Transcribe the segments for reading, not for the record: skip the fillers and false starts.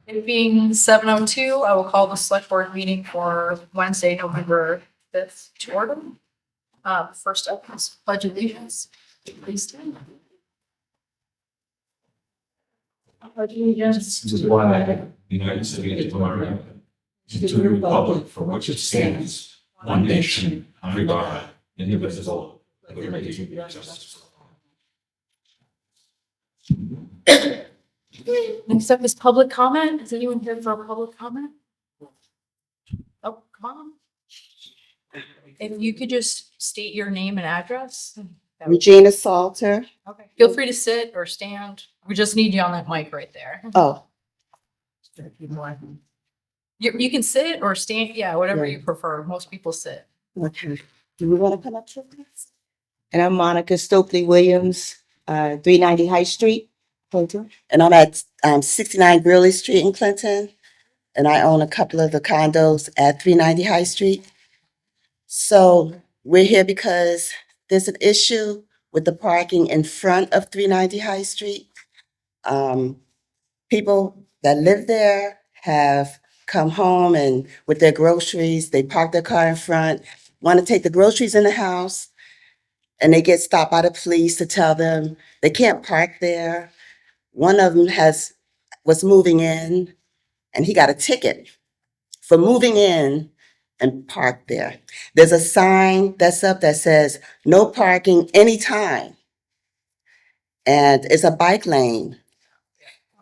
It being 7:02, I will call the select board meeting for Wednesday, November 5th to order. First up is pledge allegiance. Please stand. Pledge allegiance To the flag of the United States of America, and to the republic for which it stands, one nation, under God, indivisible, with liberty and justice. Next up is public comment. Is anyone here for a public comment? Oh, come on. If you could just state your name and address. that would- Regina Salter. Okay. Feel free to sit or stand. We just need you on that mic right there. Oh, You can sit or stand. Yeah, whatever Yeah. you prefer. Most people sit. okay. Do we want to come up to this? And I'm Monica Stokely Williams, 390 High Street, Clinton. And I'm at 69 Greeley Street in Clinton. And I own a couple of the condos at 390 High Street. So we're here because there's an issue with the parking in front of 390 High Street. People that live there have come home and with their groceries, they park their car in front, want to take the groceries in the house, and they get stopped by the police to tell them they can't park there. One of them was moving in, and he got a ticket for moving in and parked there. There's a sign that's up that says no parking anytime. And it's a bike lane.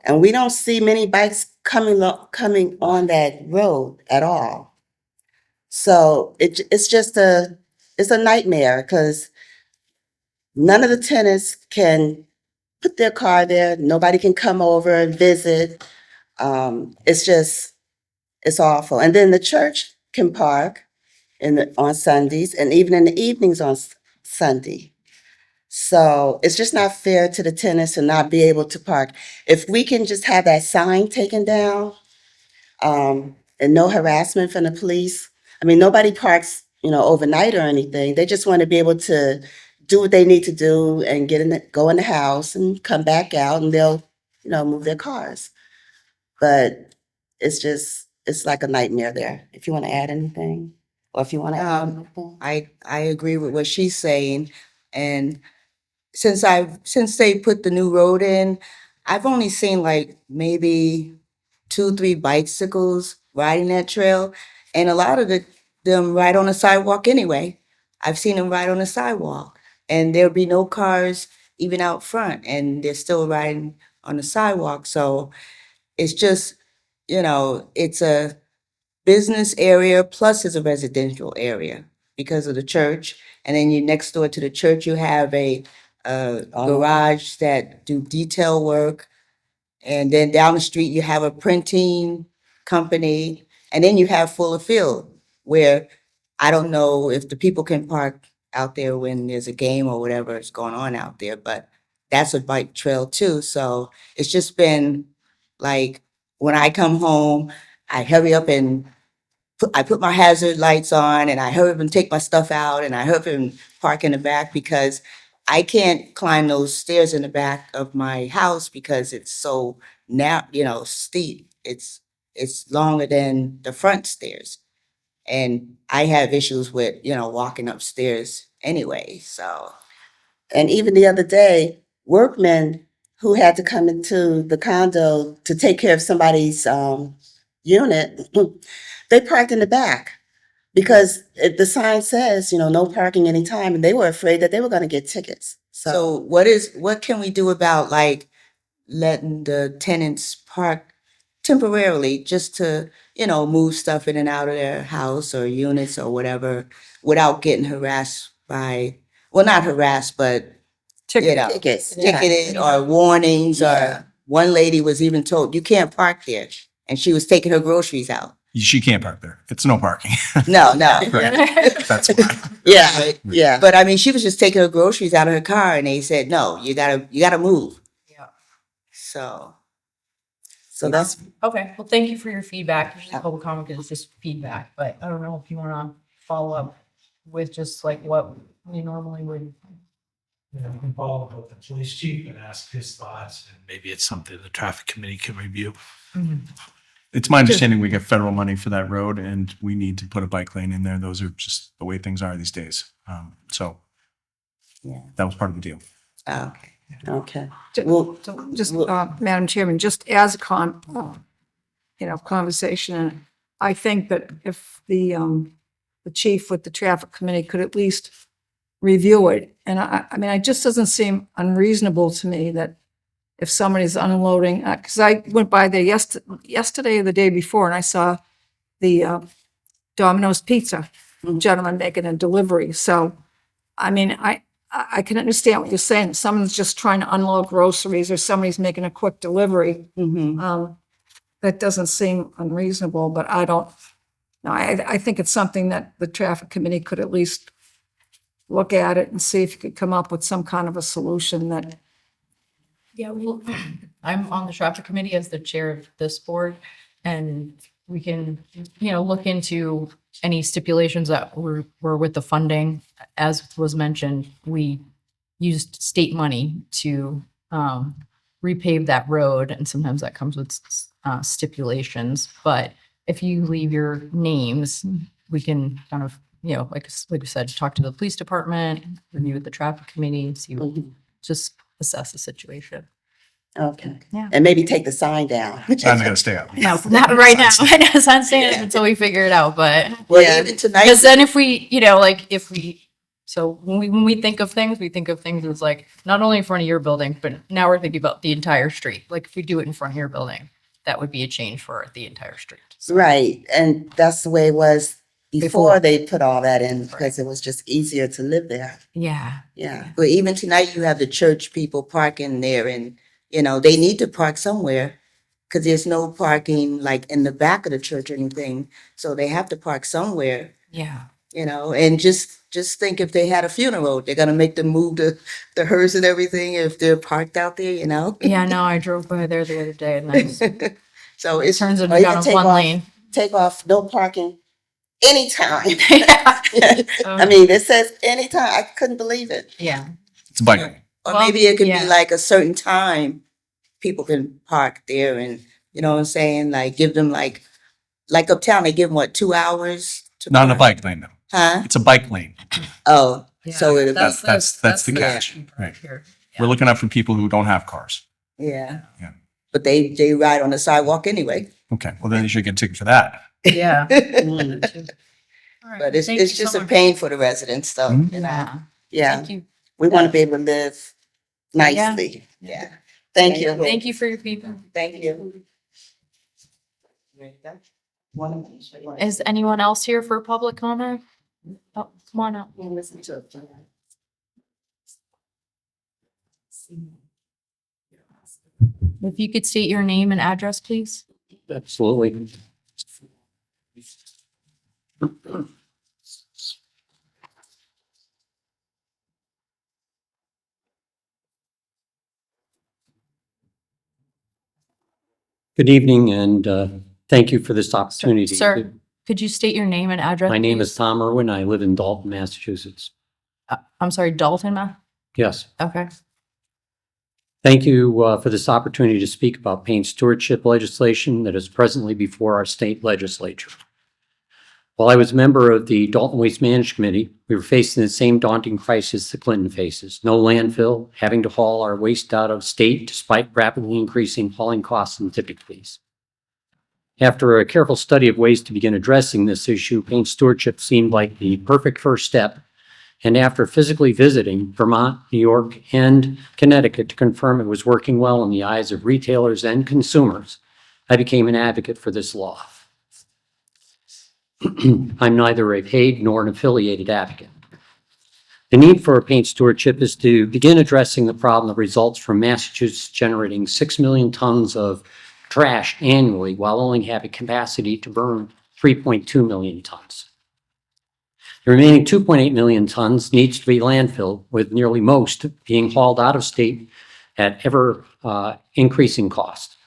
And we don't see many bikes coming on that road at all. So it's a nightmare because none of the tenants can put their car there. Nobody can come over and visit. It's awful. And then the church can park on Sundays and even in the evenings on Sunday. So it's just not fair to the tenants to not be able to park. If we can just have that sign taken down, and no harassment from the police. I mean, nobody parks, overnight or anything. They just want to be able to do what they need to do and go in the house and come back out, and they'll, move their cars. But it's like a nightmare there. If you want to add anything, or if you want to add anything. I agree with what she's saying. And since they put the new road in, I've only seen like maybe 2-3 bicycles riding that trail. And a lot of them ride on the sidewalk anyway. I've seen them ride on the sidewalk. And there'll be no cars even out front, and they're still riding on the sidewalk. So it's just, it's a business area plus it's a residential area because of the church. And then next door to the church, you have a garage that do detail work. And then down the street, you have a printing company. And then you have Fuller Field, where I don't know if the people can park out there when there's a game or whatever is going on out there, but that's a bike trail too. So it's just been like, when I come home, I hurry up and I put my hazard lights on, and I hurry up and take my stuff out, and I hurry up and park in the back because I can't climb those stairs in the back of my house because it's so steep. It's longer than the front stairs. And I have issues with, walking upstairs anyway. So, And even the other day, workmen who had to come into the condo to take care of somebody's unit, they parked in the back because the sign says, no parking anytime, and they were afraid that they were going to get tickets. so what can we do about like letting the tenants park temporarily just to, move stuff in and out of their house or units or whatever without getting harassed by, well, not harassed, but Tickets. ticketed or warnings. Yeah. Or one lady was even told, you can't park there. And she was taking her groceries out. She can't park there. It's no parking. No. Right. That's fine. Yeah, yeah. But I mean, she was just taking her groceries out of her car, and they said, no, you gotta move. Yeah. So that's Okay. Well, thank you for your feedback. Usually public comment is just feedback, but I don't know if you want to follow up with just like what we normally would. You know, you can follow up with the police chief and ask his thoughts, and maybe it's something the traffic committee can review. It's my understanding we get federal money for that road and we need to put a bike lane in there. Those are just the way things are these days. So Yeah. that was part of the deal. Okay. Okay. Ju- Well, So just, well- Madam Chairman, just as a conversation, I think that if the chief with the traffic committee could at least review it, and I mean, it just doesn't seem unreasonable to me that if somebody's unloading, because I went by there yesterday or the day before, and I saw the Domino's Pizza gentleman making a delivery. So, I mean, I can understand what you're saying. If someone's just trying to unload groceries or somebody's making a quick delivery. That doesn't seem unreasonable, but I don't, no, I think it's something that the traffic committee could at least look at it and see if you could come up with some kind of a solution that, Yeah, well, I'm on the traffic committee as the chair of this board, and we can, look into any stipulations that were with the funding. As was mentioned, we used state money to repave that road, and sometimes that comes with stipulations. But if you leave your names, we can kind of, like we said, talk to the police department, review with the traffic committee, see, just assess the situation. Okay. Yeah. And maybe take the sign down. Sign's gotta stay up. No, not right now. I know it's not saying it until we figure it out, but Well, Yeah. even tonight, because then if we, so when we think of things, we think of things as like not only in front of your building, but now we're thinking about the entire street. Like if we do it in front of your building, that would be a change for the entire street. So, Right. And that's the way it was before Before. they put all that in, because it was just easier to live there. yeah. Yeah. but even tonight, you have the church people parking there, and, they need to park somewhere because there's no parking like in the back of the church or anything. So they have to park somewhere, Yeah. and just think if they had a funeral, they're gonna make them move the hearse and everything if they're parked out there, Yeah. No, I drove by there the other day and that's, it So it turns it or even down to take one off- lane. Take off, no parking anytime. Yeah. I mean, it says anytime. I couldn't believe it. Yeah. It's a bike lane. Or Well, maybe it could yeah. be like a certain time people can park there, and you know what I'm saying? Like give them like uptown, they give them what, 2 hours to Not in a park? bike lane though. Huh? It's a bike lane. Oh, Yeah. so it, That's the catch. Right. Here. We're looking out for people who don't have cars. yeah. Yeah. But they ride on the sidewalk anyway. Okay, well then you should get a ticket for that. Yeah. But it's just a pain for the residents though, Mhm. Yeah. Yeah. Thank you. We want to be able to live nicely. Yeah. Thank you. Thank you for your feedback. Thank you. Is anyone else here for public comment? Oh, come on up. If you could state your name and address, please. Absolutely. Good evening, and thank you for this opportunity. Sir, could you state your name and address? My name please? is Tom Irwin. I live in Dalton, Massachusetts. I'm sorry, Dalton, Yes. Okay. Thank you for this opportunity to speak about paint stewardship legislation that is presently before our state legislature. While I was a member of the Dalton Waste Management Committee, we were facing the same daunting crisis that Clinton faces. No landfill, having to haul our waste out of state despite rapidly increasing hauling costs and tipping fees. After a careful study of ways to begin addressing this issue, paint stewardship seemed like the perfect first step. And after physically visiting Vermont, New York, and Connecticut to confirm it was working well in the eyes of retailers and consumers, I became an advocate for this law. I'm neither a paid nor an affiliated advocate. The need for paint stewardship is to begin addressing the problem that results from Massachusetts generating 6 million tons of trash annually while only having capacity to burn 3.2 million tons. The remaining 2.8 million tons needs to be landfilled, with nearly most being hauled out of state at ever increasing cost.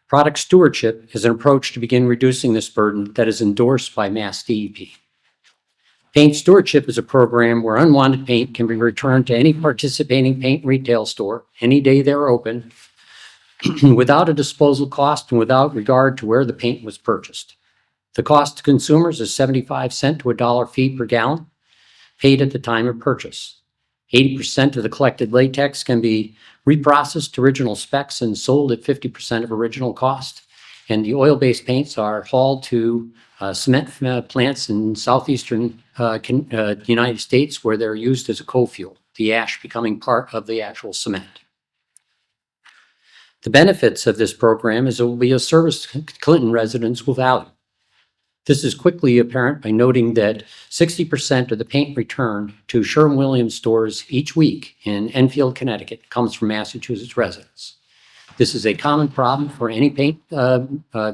Product stewardship is an approach to begin reducing this burden that is endorsed by Mass DEP. Paint stewardship is a program where unwanted paint can be returned to any participating paint retail store any day they're open without a disposal cost and without regard to where the paint was purchased. The cost to consumers is 75 cents to $1 fee per gallon, paid at the time of purchase. 80% of the collected latex can be reprocessed to original specs and sold at 50% of original cost. And the oil-based paints are hauled to cement plants in southeastern United States where they're used as a co-fuel, the ash becoming part of the actual cement. The benefits of this program is it will be a service Clinton residents will value. This is quickly apparent by noting that 60% of the paint returned to Sherwin-Williams stores each week in Enfield, Connecticut comes from Massachusetts residents. This is a common problem for any paint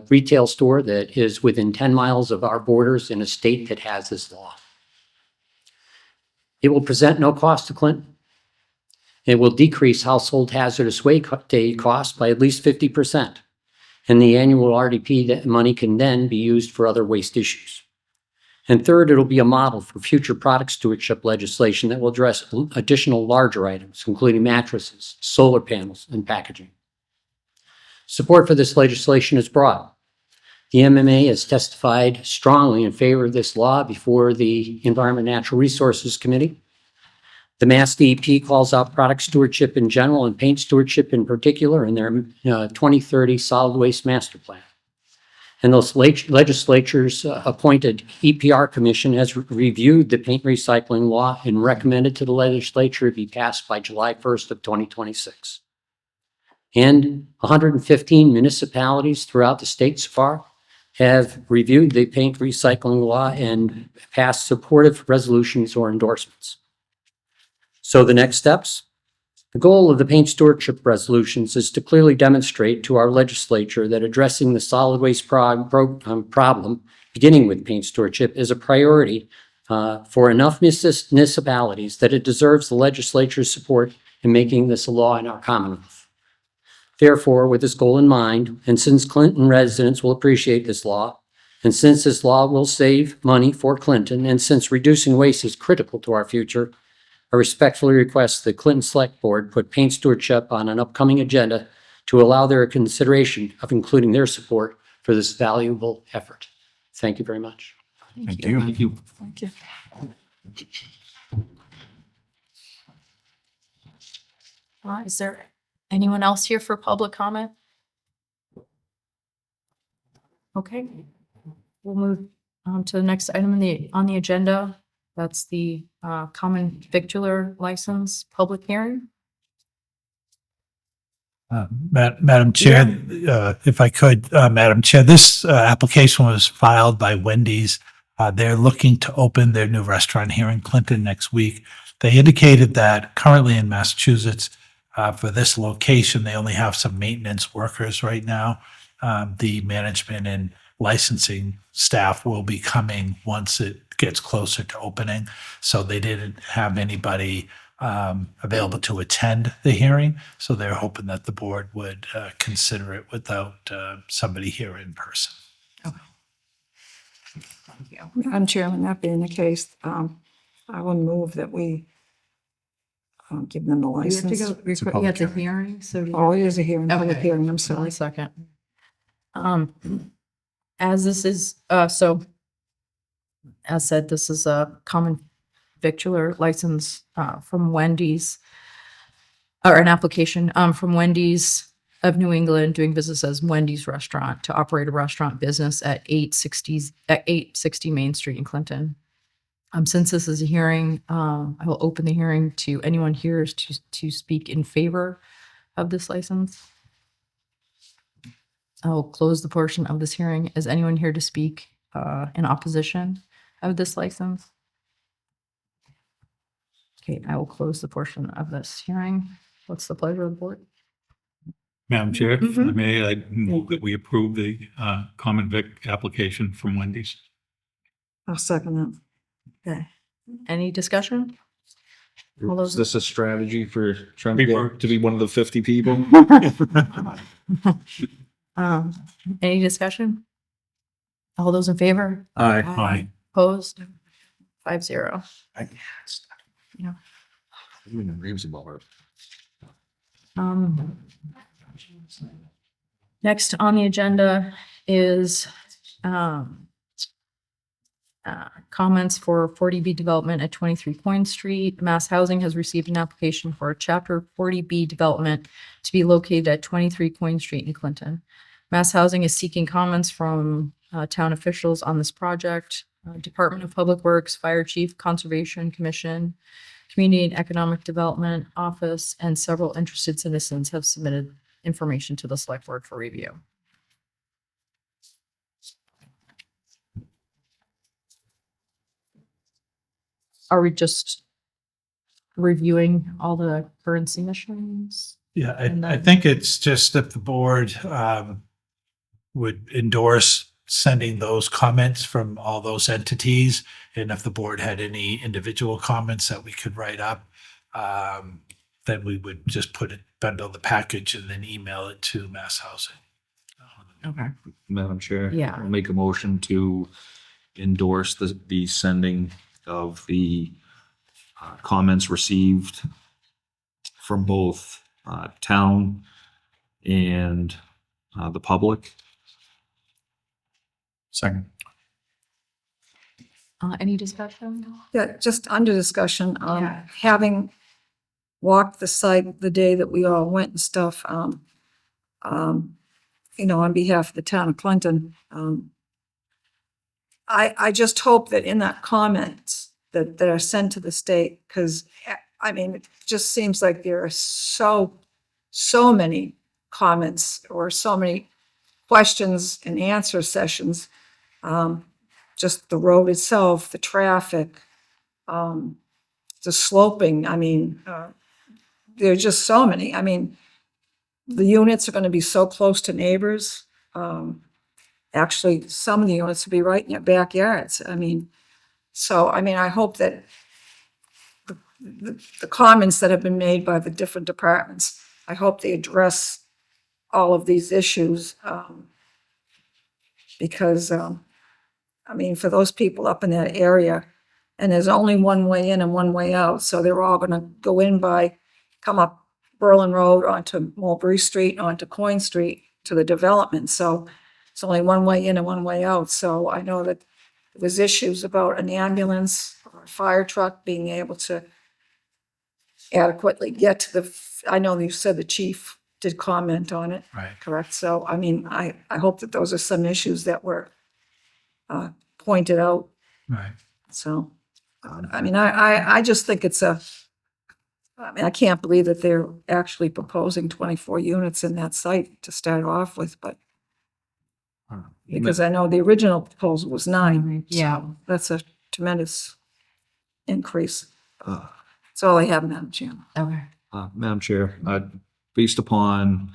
retail store that is within 10 miles of our borders in a state that has this law. It will present no cost to Clinton. It will decrease household hazardous waste costs by at least 50%. And the annual RDP money can then be used for other waste issues. And third, it'll be a model for future product stewardship legislation that will address additional larger items, including mattresses, solar panels, and packaging. Support for this legislation is broad. The MMA has testified strongly in favor of this law before the Environment and Natural Resources Committee. The Mass DEP calls out product stewardship in general and paint stewardship in particular in their 2030 solid waste master plan. And those legislatures appointed EPR commission has reviewed the paint recycling law and recommended to the legislature be passed by July 1st of 2026. And 115 municipalities throughout the state so far have reviewed the paint recycling law and passed supportive resolutions or endorsements. So the next steps, the goal of the paint stewardship resolutions is to clearly demonstrate to our legislature that addressing the solid waste problem, beginning with paint stewardship, is a priority for enough municipalities that it deserves the legislature's support in making this a law in our Commonwealth. Therefore, with this goal in mind, and since Clinton residents will appreciate this law, and since this law will save money for Clinton, and since reducing waste is critical to our future, I respectfully request the Clinton Select Board put paint stewardship on an upcoming agenda to allow their consideration of including their support for this valuable effort. Thank you very much. Thank you. Thank you. Thank you. Is there anyone else here for public comment? Okay, we'll move on to the next item on the agenda. That's the common victular license public hearing. Madam Chair, if I could, Madam Chair, this application was filed by Wendy's. They're looking to open their new restaurant here in Clinton next week. They indicated that currently in Massachusetts, for this location, they only have some maintenance workers right now. The management and licensing staff will be coming once it gets closer to opening. So they didn't have anybody available to attend the hearing. So they're hoping that the board would consider it without somebody here in person. Madam Chairman, that being the case, I will move that we give them the You have to license. go, public yeah, it's a hearing. hearing, so. Oh, it is a hearing, public Okay. hearing, I'm One sorry. second. As this is, so as said, this is a common victular license from Wendy's, or an application from Wendy's of New England doing business as Wendy's Restaurant to operate a restaurant business at 860 Main Street in Clinton. Since this is a hearing, I will open the hearing to anyone here to speak in favor of this license. I will close the portion of this hearing. Is anyone here to speak in opposition of this license? Okay, I will close the portion of this hearing. What's the pleasure of the board? Madam Chair, if I Mhm. may, I move that we approve the common vic application from Wendy's. I'll second that. Okay. Any discussion? All Is those- this a strategy for trying to get to be one of the 50 people? Any discussion? All those in favor? Aye. Aye. Opposed? 5-0. Even in Ramsey Ball. Next on the agenda is comments for 40B development at 23 Coin Street. Mass Housing has received an application for a Chapter 40B development to be located at 23 Coin Street in Clinton. Mass Housing is seeking comments from town officials on this project. Department of Public Works, Fire Chief, Conservation Commission, Community and Economic Development Office, and several interested citizens have submitted information to the Select Board for review. Are we just reviewing all the current submissions? Yeah, And I then- think it's just if the board would endorse sending those comments from all those entities. And if the board had any individual comments that we could write up, then we would just bundle the package and then email it to Mass Housing. Okay. Madam Chair. Yeah. I'll make a motion to endorse the sending of the comments received from both town and the public. Second. Any discussion? Yeah, just under discussion, Yeah. having walked the site the day that we all went and stuff, you know, on behalf of the town of Clinton, I just hope that in that comments that are sent to the state, because I mean, it just seems like there are so many comments or so many questions and answer sessions. Just the road itself, the traffic, the sloping, I mean, there are just so many. I mean, the units are gonna be so close to neighbors. Actually, some of the units will be right in their backyards. I mean, so, I mean, I hope that the comments that have been made by the different departments, I hope they address all of these issues. Because, I mean, for those people up in that area, and there's only one way in and one way out, so they're all gonna go in come up Berlin Road onto Mulberry Street, onto Coin Street to the development, so it's only one way in and one way out, so I know that there was issues about an ambulance or a fire truck being able to adequately get to I know you said the chief did comment on it. Right. Correct, so, I mean, I hope that those are some issues that were pointed out, Right. so, I mean, I just think I mean, I can't believe that they're actually proposing 24 units in that site to start off with, but because I know the original proposal was 9. Yeah. so that's a tremendous increase. Uh, That's all I have, Madam Chair. Okay. Madam Chair, based upon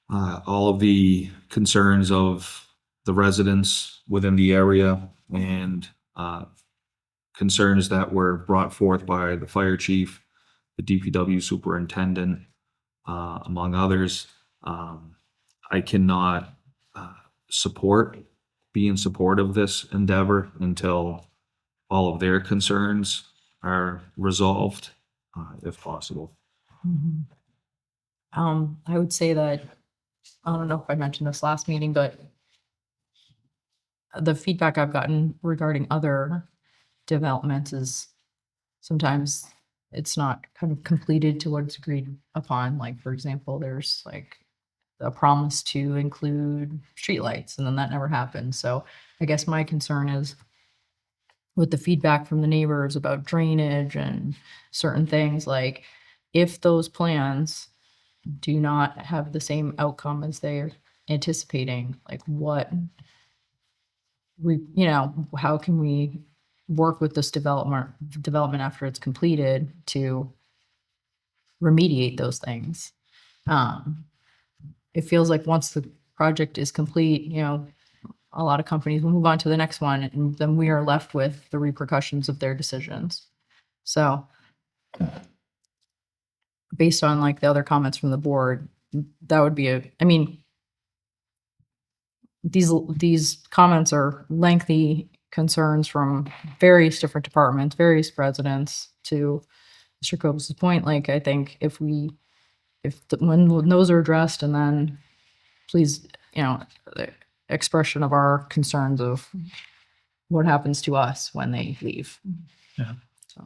all of the concerns of the residents within the area and concerns that were brought forth by the fire chief, the DPW superintendent, among others, I cannot be in support of this endeavor until all of their concerns are resolved, if possible. I would say that, I don't know if I mentioned this last meeting, but the feedback I've gotten regarding other developments is sometimes it's not kind of completed to what it's agreed upon. Like, for example, there's like a promise to include streetlights, and then that never happened. So I guess my concern is with the feedback from the neighbors about drainage and certain things, like if those plans do not have the same outcome as they're anticipating, like how can we work with this development after it's completed to remediate those things? It feels like once the project is complete, a lot of companies will move on to the next one, and then we are left with the repercussions of their decisions. So based on like the other comments from the board, that would be I mean, these comments are lengthy concerns from various different departments, various residents to Mr. Copes' point. Like, I think when those are addressed, and then please, the expression of our concerns of what happens to us when they leave. Yeah. So,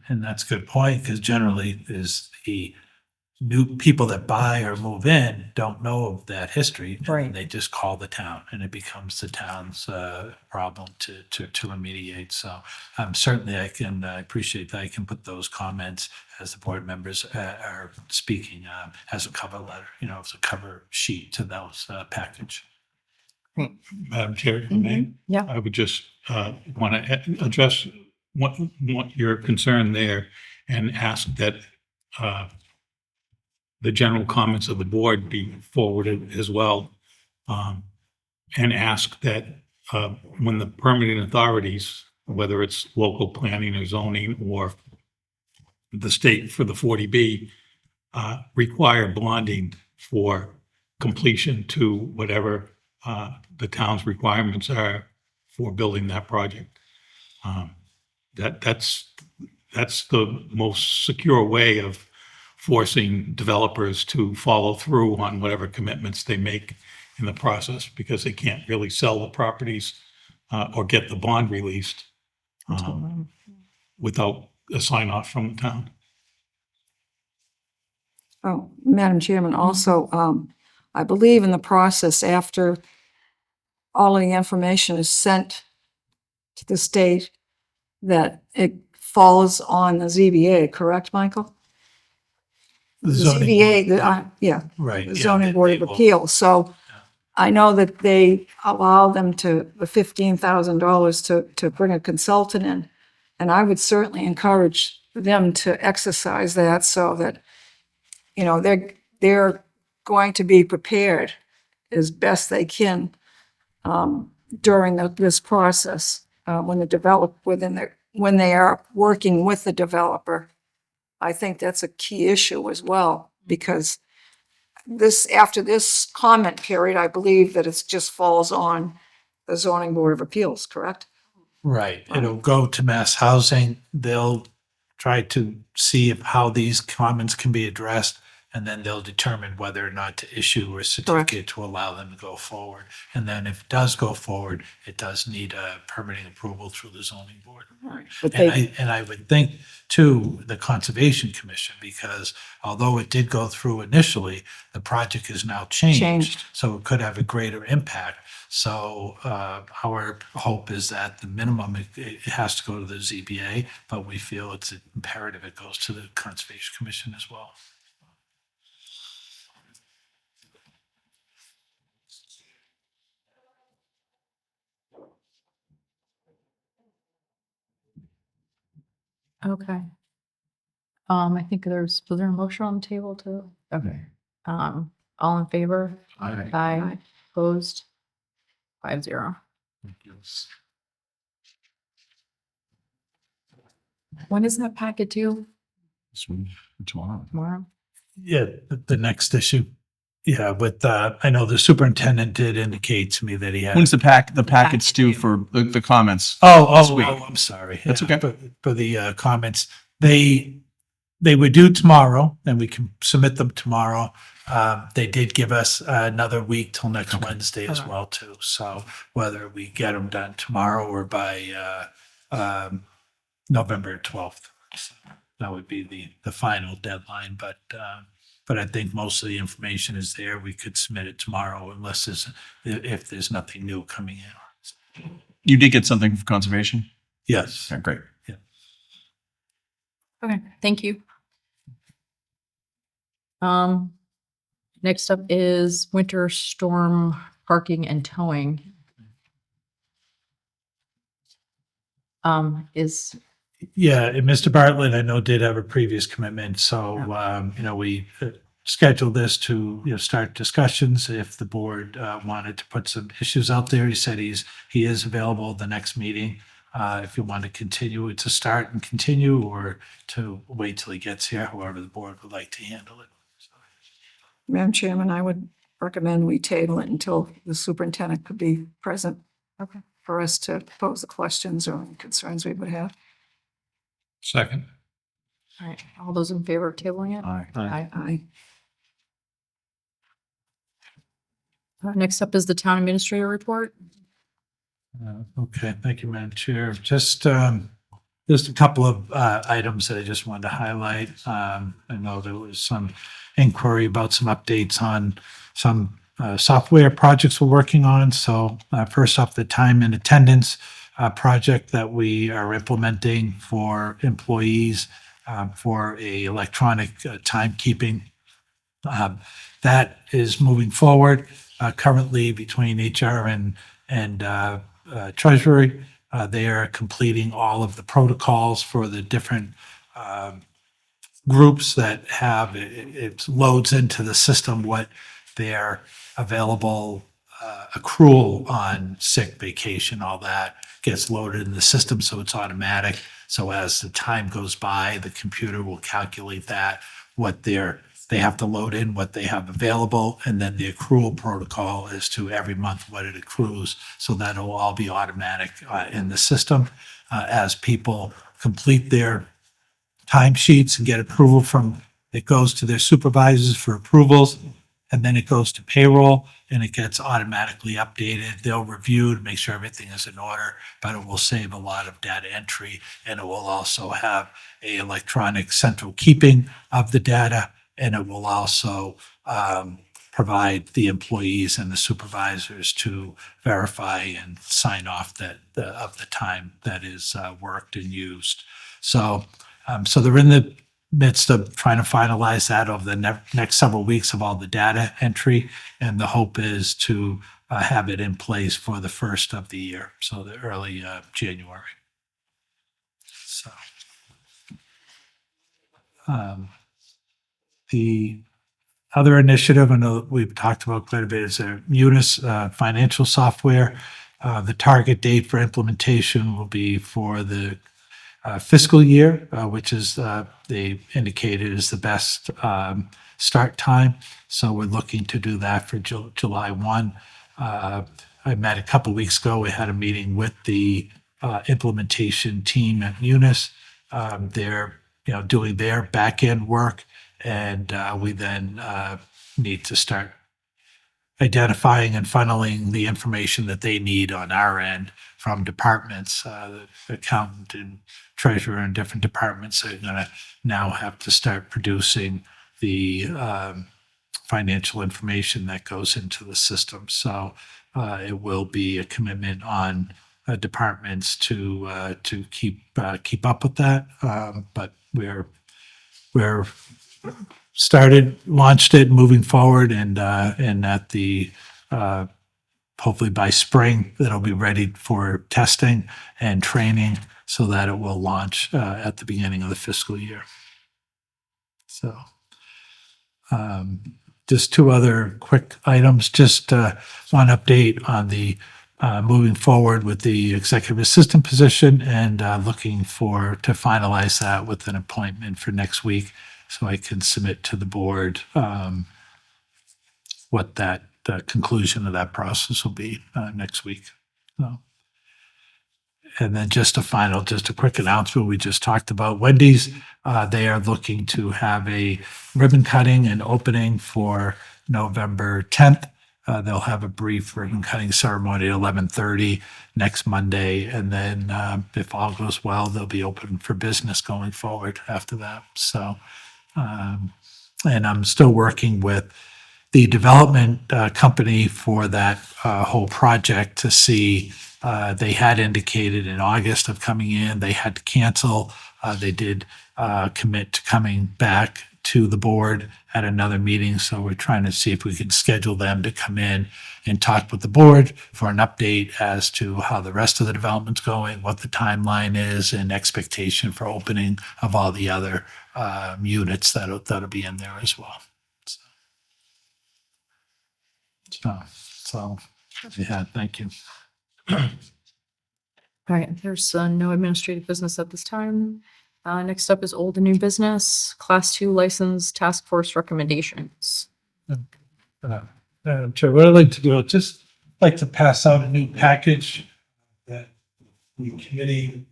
And that's a good point, because generally is the new people that buy or move in don't know of that history. And Right. they just call the town, and it becomes the town's problem to remediate. So certainly I appreciate that I can put those comments as the board members are speaking as a cover letter, as a cover sheet to those package. Madam Chair, if I may? Yeah. I would just want to address what your concern there and ask that the general comments of the board be forwarded as well. And ask that when the permitting authorities, whether it's local planning or zoning or the state for the 40B, require bonding for completion to whatever the town's requirements are for building that project. That's the most secure way of forcing developers to follow through on whatever commitments they make in the process, because they can't really sell the properties or get the bond released without a sign off from the town. Oh, Madam Chairman, also, I believe in the process after all of the information is sent to the state, that it falls on the ZBA, correct, Michael? The zoning ZBA, board, yeah, right. the yeah, zoning they- board they of will- appeals. So I know that they allow them the $15,000 to bring a consultant in. And I would certainly encourage them to exercise that so that, they're going to be prepared as best they can during this process, when they are working with the developer. I think that's a key issue as well, because after this comment period, I believe that it just falls on the zoning board of appeals, correct? Right. It'll go to mass housing. They'll try to see how these comments can be addressed, and then they'll determine whether or not to issue a certificate to allow them to go forward. And then if it does go forward, it does need a permitting approval through the zoning board. But And I would think too, the Conservation Commission, because although it did go through initially, the project is now changed. So it could have a greater impact. So our hope is that the minimum, it has to go to the ZBA, but we feel it's imperative it goes to the Conservation Commission as well. okay. I think was there a motion on the table too? Okay. All in favor? Aye. Aye. Opposed? 5-0. When is that packet due? Tomorrow. Tomorrow? Yeah, the next issue. Yeah, with, I know the superintendent did indicate to me that he had. When's the packets due for the comments? Oh, week. I'm sorry. That's Yeah, okay. For the comments, they were due tomorrow, and we can submit them tomorrow. They did give us another week till next Wednesday as well too. So whether we get them done tomorrow or by November 12th, that would be the final deadline. But I think most of the information is there. We could submit it tomorrow if there's nothing new coming in. You did get something from conservation? Yes. Okay, great. Okay, thank you. Next up is winter storm parking and towing. Yeah, and Mr. Bartlett, I know, did have a previous commitment, so, we scheduled this to, start discussions if the board wanted to put some issues out there. He said he is available at the next meeting. If you want to continue it to start and continue, or to wait till he gets here, however the board would like to handle it. Madam Chairman, I would recommend we table it until the superintendent could be present. Okay. for us to pose the questions or any concerns we would have. Second. All right, all those in favor of tabling it? Aye. Aye. Aye. Next up is the town administrator report. Okay, thank you, Madam Chair. Just a couple of items that I just wanted to highlight. I know there was some inquiry about some updates on some software projects we're working on. So first off, the time and attendance project that we are implementing for employees for a electronic timekeeping. That is moving forward currently between HR and Treasury. They are completing all of the protocols for the different groups that have, it loads into the system what their available accrual on sick, vacation, all that gets loaded in the system, so it's automatic. So as the time goes by, the computer will calculate that, what they have to load in, what they have available, and then the accrual protocol is to every month what it accrues. So that'll all be automatic in the system. As people complete their timesheets and get approval from, it goes to their supervisors for approvals, and then it goes to payroll and it gets automatically updated. They'll review to make sure everything is in order, but it will save a lot of data entry, and it will also have a electronic central keeping of the data, and it will also provide the employees and the supervisors to verify and sign off that of the time that is worked and used. So they're in the midst of trying to finalize that over the next several weeks of all the data entry, and the hope is to have it in place for the first of the year, so the early January. So the other initiative, I know we've talked about quite a bit, is Munis financial software. The target date for implementation will be for the fiscal year, which is they indicated is the best start time. So we're looking to do that for July 1. I met a couple weeks ago. We had a meeting with the implementation team at Munis. They're doing their back end work, and we then need to start identifying and funneling the information that they need on our end from departments. The accountant and treasurer in different departments are going to now have to start producing the financial information that goes into the system. So it will be a commitment on departments to keep up with that. But we're launched it, moving forward, and at the hopefully by spring it'll be ready for testing and training, so that it will launch at the beginning of the fiscal year. So just two other quick items. Just one update on the moving forward with the executive assistant position, and looking to finalize that with an appointment for next week, so I can submit to the board what the conclusion of that process will be next week. So. And then just a quick announcement. We just talked about Wendy's. They are looking to have a ribbon cutting and opening for November 10th. They'll have a brief ribbon cutting ceremony at 11:30 next Monday. And then if all goes well, they'll be open for business going forward after that. So, and I'm still working with the development company for that whole project to see. They had indicated in August of coming in. They had to cancel. They did commit to coming back to the board at another meeting. So we're trying to see if we can schedule them to come in and talk with the board for an update as to how the rest of the development's going, what the timeline is, and expectation for opening of all the other units that'll be in there as well. So yeah, thank you. All right, there's no administrative business at this time. Next up is old and new business, Class 2 license task force recommendations. Madam Chair, what I'd like to do, I'd just like to pass out a new package the committee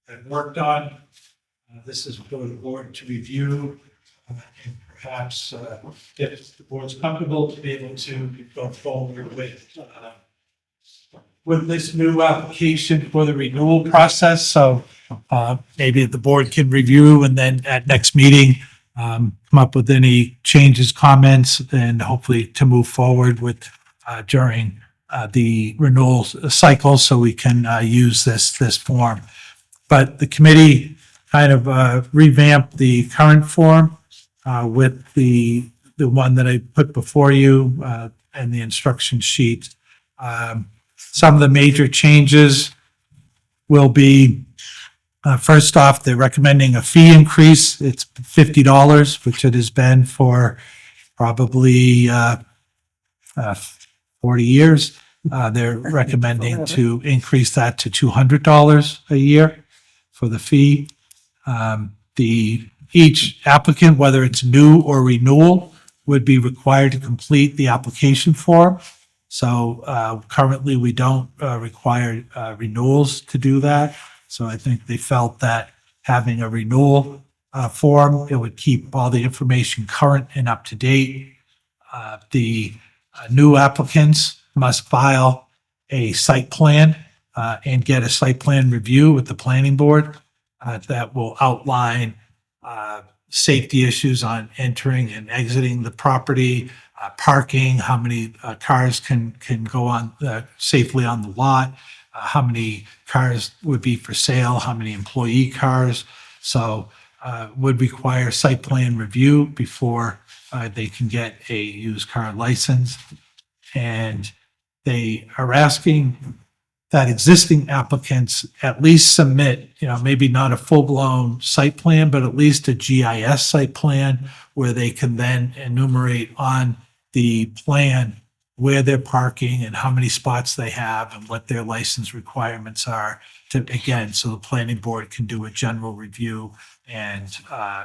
had worked on. This is for the board to review, and perhaps, if the board's comfortable, to be able to go forward with this new application for the renewal process. So maybe the board can review and then at next meeting, come up with any changes, comments, and hopefully to move forward with during the renewal cycle so we can use this form. But the committee kind of revamped the current form with the one that I put before you and the instruction sheet. Some of the major changes will be, first off, they're recommending a fee increase. It's $50, which it has been for probably 40 years. They're recommending to increase that to $200 a year for the fee. Each applicant, whether it's new or renewal, would be required to complete the application form. So currently, we don't require renewals to do that. So I think they felt that having a renewal form, it would keep all the information current and up to date. The new applicants must file a site plan and get a site plan review with the planning board that will outline safety issues on entering and exiting the property, parking, how many cars can go on safely on the lot, how many cars would be for sale, how many employee cars. So would require site plan review before they can get a used car license. And they are asking that existing applicants at least submit, maybe not a full-blown site plan, but at least a GIS site plan where they can then enumerate on the plan where they're parking and how many spots they have and what their license requirements are so the planning board can do a general review and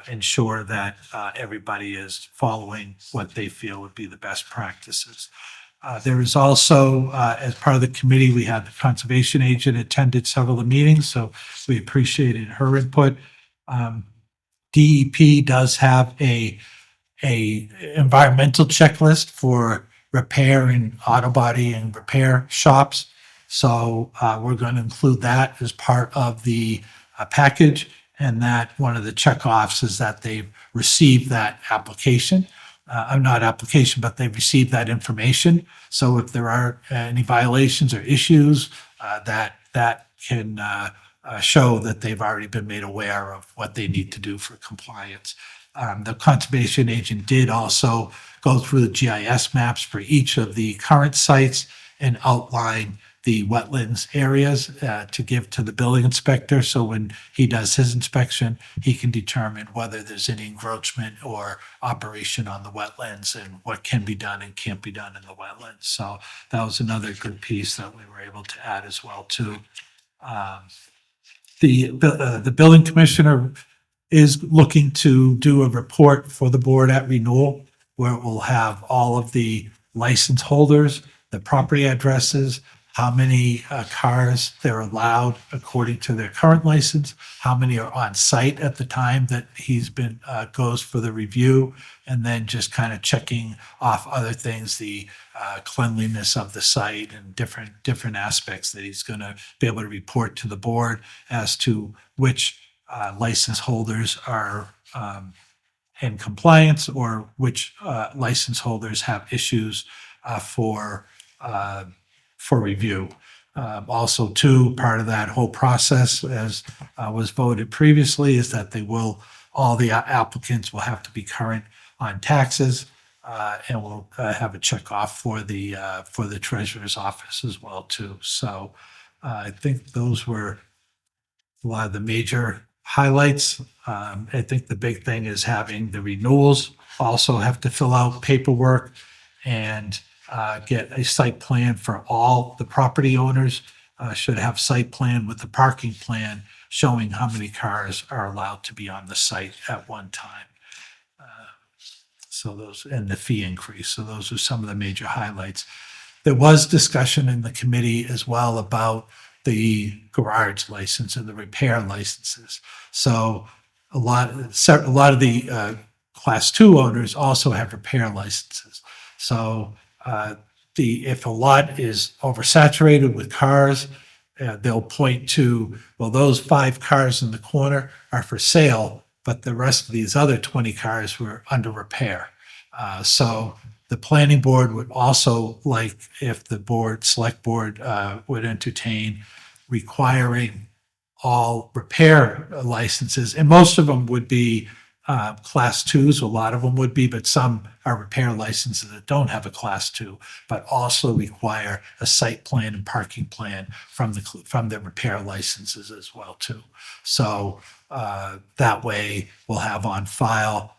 ensure that everybody is following what they feel would be the best practices. There is also, as part of the committee, we had the conservation agent attended several of the meetings, so we appreciated her input. DEP does have a environmental checklist for repair and auto body and repair shops. So we're going to include that as part of the package, and that one of the checkoffs is that they've received that application. Not application, but they've received that information. So if there are any violations or issues, that can show that they've already been made aware of what they need to do for compliance. The conservation agent did also go through the GIS maps for each of the current sites and outline the wetlands areas to give to the building inspector. So when he does his inspection, he can determine whether there's any encroachment or operation on the wetlands and what can be done and can't be done in the wetlands. So that was another good piece that we were able to add as well too. The building commissioner is looking to do a report for the board at renewal where it will have all of the license holders, the property addresses, how many cars they're allowed according to their current license, how many are on site at the time that he's been goes for the review, and then just kind of checking off other things, the cleanliness of the site and different aspects that he's going to be able to report to the board as to which license holders are in compliance or which license holders have issues for review. Also, too, part of that whole process, as was voted previously, is that all the applicants will have to be current on taxes, and we'll have a check off for the treasurer's office as well, too. So I think those were a lot of the major highlights. I think the big thing is having the renewals also have to fill out paperwork and get a site plan for all the property owners. Should have site plan with the parking plan showing how many cars are allowed to be on the site at one time. So those, and the fee increase. So those are some of the major highlights. There was discussion in the committee as well about the garage license and the repair licenses. So a lot of the Class 2 owners also have repair licenses. So if a lot is oversaturated with cars, they'll point to, well, those 5 cars in the corner are for sale, but the rest of these other 20 cars were under repair. So the planning board would also like if the select board would entertain requiring all repair licenses, and most of them would be Class 2s, a lot of them would be, but some are repair licenses that don't have a Class 2, but also require a site plan and parking plan from the repair licenses as well too. So that way we'll have on file,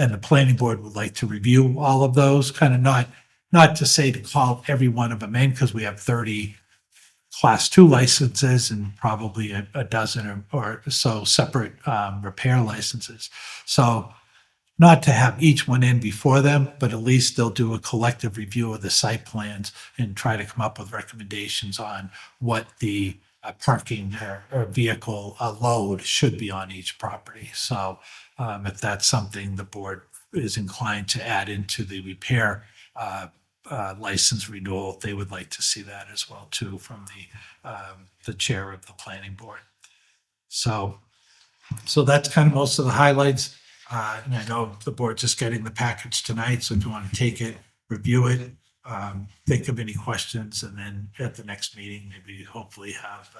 and the planning board would like to review all of those, kind of not to say to call every one of them in, because we have 30 Class 2 licenses and probably a dozen or so separate repair licenses. So not to have each one in before them, but at least they'll do a collective review of the site plans and try to come up with recommendations on what the parking or vehicle load should be on each property. So if that's something the board is inclined to add into the repair license renewal, they would like to see that as well too from the chair of the planning board. So that's kind of most of the highlights. And I know the board's just getting the package tonight, so if you want to take it, review it, think of any questions, and then at the next meeting, maybe hopefully have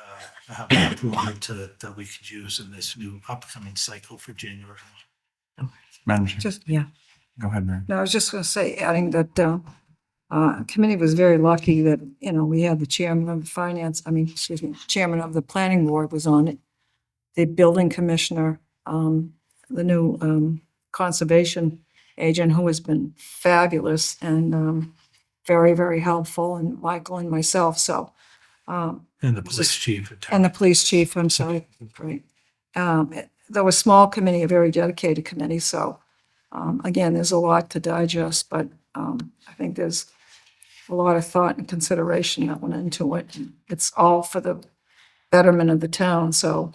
an approval that we could use in this new upcoming cycle for January. Madam Chair, Just, yeah. go ahead, Mary. No, I was just going to say, adding that committee was very lucky that, we had the chairman of the chairman of the planning board was on it, the building commissioner, the new conservation agent who has been fabulous and very, very helpful, and Michael and myself. So, And the police chief. and the police chief, I'm sorry, right. Though a small committee, a very dedicated committee. So, again, there's a lot to digest, but I think there's a lot of thought and consideration that went into it. It's all for the betterment of the town. So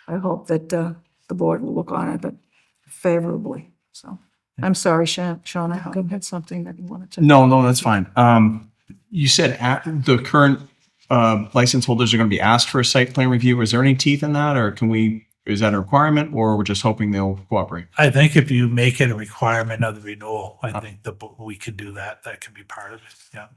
I hope that the board will look on it favorably. So I'm sorry, Sean, I hope you had something that you wanted to. No, that's fine. You said the current license holders are going to be asked for a site plan review. Is there any teeth in that, or is that a requirement, or we're just hoping they'll cooperate? I think if you make it a requirement of the renewal, I think we could do that. That can be part of it. Yeah.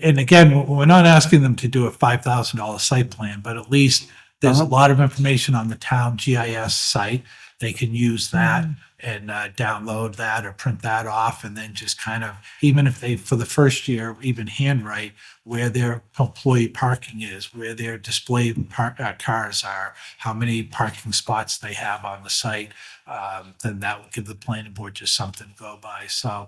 And again, we're not asking them to do a $5,000 site plan, but at least there's a lot of information on the town GIS site. They can use that and download that or print that off, and then just kind of, even if they, for the first year, even handwrite where their employee parking is, where their displayed cars are, how many parking spots they have on the site, then that will give the planning board just something to go by. So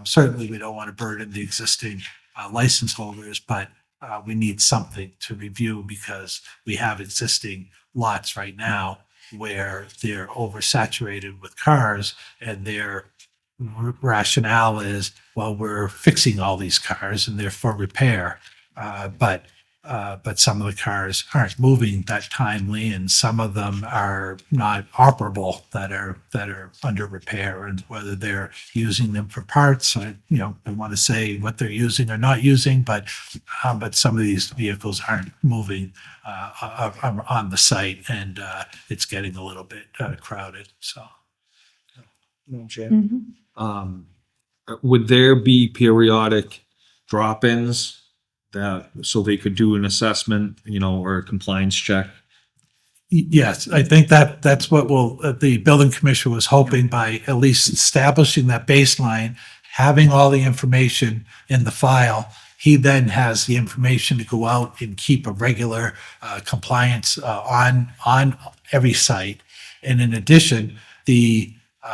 certainly we don't want to burden the existing license holders, but we need something to review because we have existing lots right now where they're oversaturated with cars, and their rationale is, well, we're fixing all these cars and they're for repair. But some of the cars aren't moving that timely, and some of them are not operable that are under repair, and whether they're using them for parts. I want to say what they're using or not using, but some of these vehicles aren't moving on the site, and it's getting a little bit crowded. So, Would there be periodic drop-ins so they could do an assessment, or a compliance check? yes, I think that's what the building commissioner was hoping, by at least establishing that baseline, having all the information in the file. He then has the information to go out and keep a regular compliance on every site. And in addition,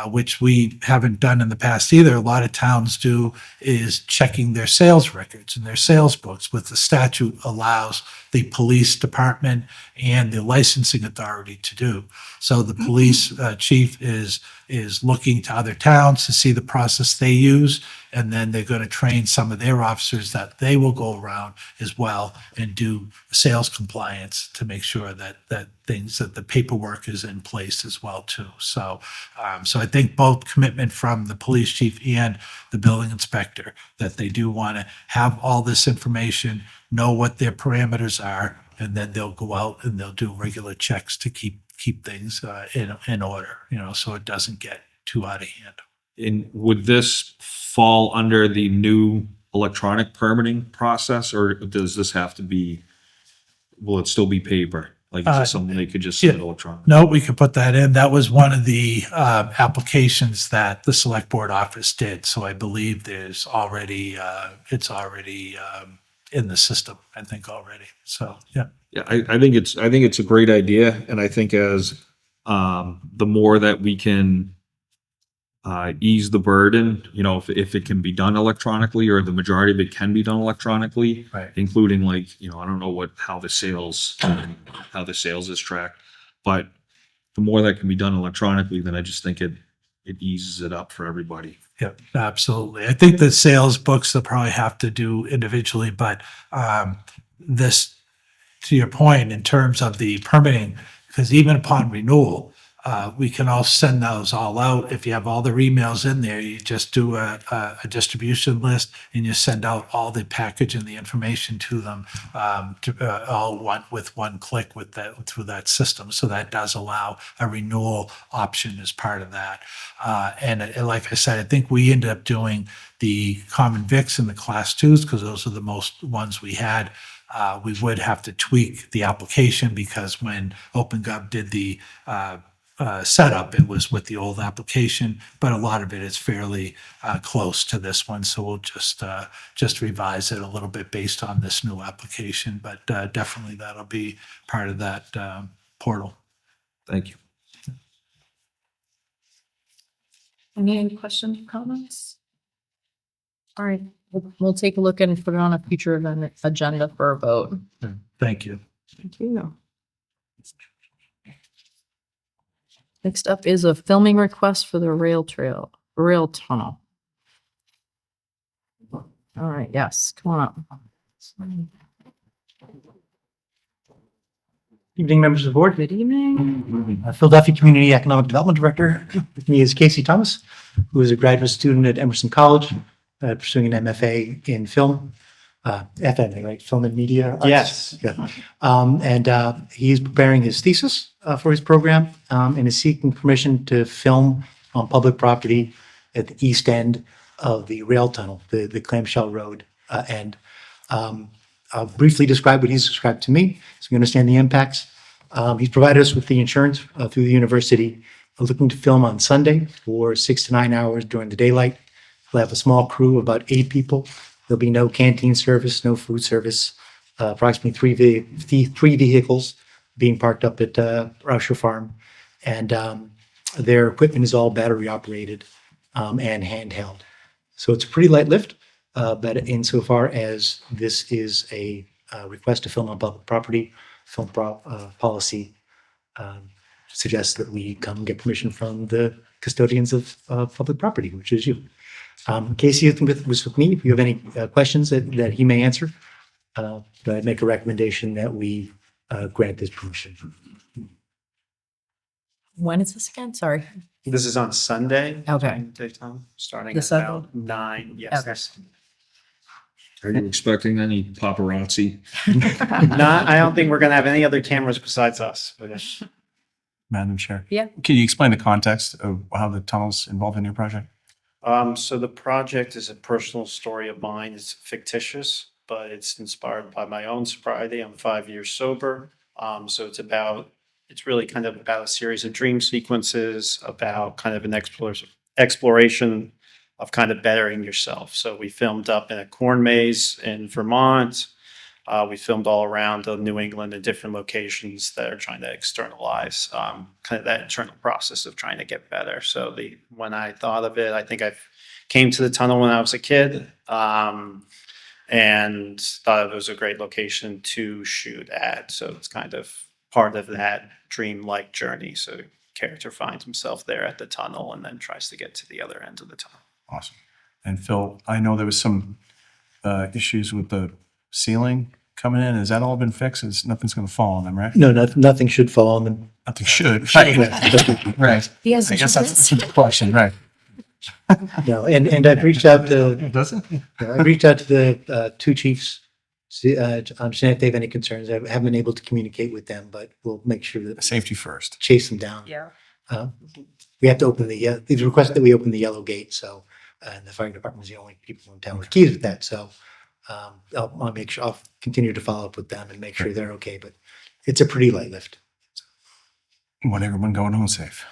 which we haven't done in the past either, a lot of towns do, is checking their sales records and their sales books, which the statute allows the police department and the licensing authority to do. So the police chief is is looking to other towns to see the process they use. And then they're going to train some of their officers that they will go around as well and do sales compliance to make sure that the paperwork is in place as well too. So I think both commitment from the police chief and the building inspector that they do want to have all this information, know what their parameters are, and then they'll go out and they'll do regular checks to keep things in order, so it doesn't get too out of hand. And would this fall under the new electronic permitting process, or does this have to be, will it still be paper? Like, is this something they could just submit electronically? No, we could put that in. That was one of the applications that the select board office did. So I believe there's already, it's already in the system, I think already. So, yeah. Yeah, I think it's a great idea, and I think as the more that we can ease the burden, if it can be done electronically, or the majority of it can be done electronically, Right. including like, I don't know how the sales is tracked, but the more that can be done electronically, then I just think it eases it up for everybody. Yeah, absolutely. I think the sales books they'll probably have to do individually, but this, to your point, in terms of the permitting, because even upon renewal, we can all send those all out. If you have all their emails in there, you just do a distribution list and you send out all the package and the information to them with one click through that system. So that does allow a renewal option as part of that. And like I said, I think we ended up doing the common vics and the class 2s because those are the most ones we had. We would have to tweak the application because when OpenGov did the setup, it was with the old application, but a lot of it is fairly close to this one. So we'll just revise it a little bit based on this new application, but definitely that'll be part of that portal. Thank you. Any questions, comments? All right, we'll take a look and put it on a future event agenda for a vote. Thank you. Thank you. Next up is a filming request for the rail tunnel. All right, yes, come on up. Evening, members of the board. Good evening. Philadelphia Community Economic Development Director. With me is Casey Thomas, who is a graduate student at Emerson College, pursuing an MFA in film, FMA, right? Film and Media Arts. Yes. Yeah. And he's preparing his thesis for his program and is seeking permission to film on public property at the east end of the rail tunnel, the clamshell road end. I'll briefly describe what he's described to me so we understand the impacts. He's provided us with the insurance through the university. We're looking to film on Sunday for 6 to 9 hours during the daylight. We'll have a small crew of about 8 people. There'll be no canteen service, no food service, approximately three vehicles being parked up at Rauscher Farm. And their equipment is all battery operated and handheld. So it's a pretty light lift. But insofar as this is a request to film on public property, film policy suggests that we come get permission from the custodians of public property, which is you. Casey was with me. If you have any questions that he may answer, but I'd make a recommendation that we grant this permission. When is this again? Sorry. This is on Sunday. Okay. Daytime, starting The at Sunday? about 9. Yes. Okay. Are you expecting any paparazzi? Not, I don't think we're gonna have any other cameras besides us. But Madam Chair. Yeah. Can you explain the context of how the tunnel's involved in your project? so the project is a personal story of mine. It's fictitious, but it's inspired by my own sobriety. I'm 5 years sober. So it's really kind of about a series of dream sequences, about kind of an exploration of kind of bettering yourself. So we filmed up in a corn maze in Vermont. We filmed all around New England in different locations that are trying to externalize kind of that internal process of trying to get better. So when I thought of it, I think I came to the tunnel when I was a kid and thought it was a great location to shoot at. So it's kind of part of that dream-like journey. So character finds himself there at the tunnel and then tries to get to the other end of the tunnel. Awesome. And Phil, I know there was some issues with the ceiling coming in. Has that all been fixed? Nothing's going to fall on them, right? No, nothing should fall on them. Nothing should. Should. Right. He has I guess that's the question, right? No, and I've reached out to, Does it? I've reached out to the two chiefs to understand if they have any concerns. I haven't been able to communicate with them, but we'll make sure that Safety first. chase them down. Yeah. We have to open they've requested that we open the yellow gate, so, and the fire department is the only people in town with keys with that, so I'll make sure, I'll continue to follow up with them and make sure they're okay, but it's a pretty light lift. Want everyone going home safe.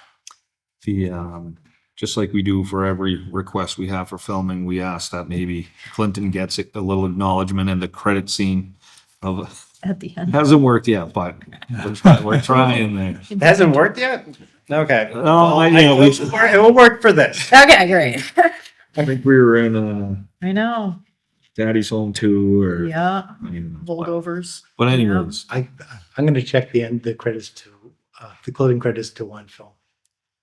The, just like we do for every request we have for filming, we ask that maybe Clinton gets a little acknowledgement in the credit scene of, At the end. hasn't worked yet, but we're trying there. It hasn't worked yet? Okay. No, I know. It will work for this. Okay, great. I think we were in, I know. Daddy's Home too, or. Yeah. I mean, Holdovers. But anyways, I'm gonna check the credits to, the clothing credits to one film.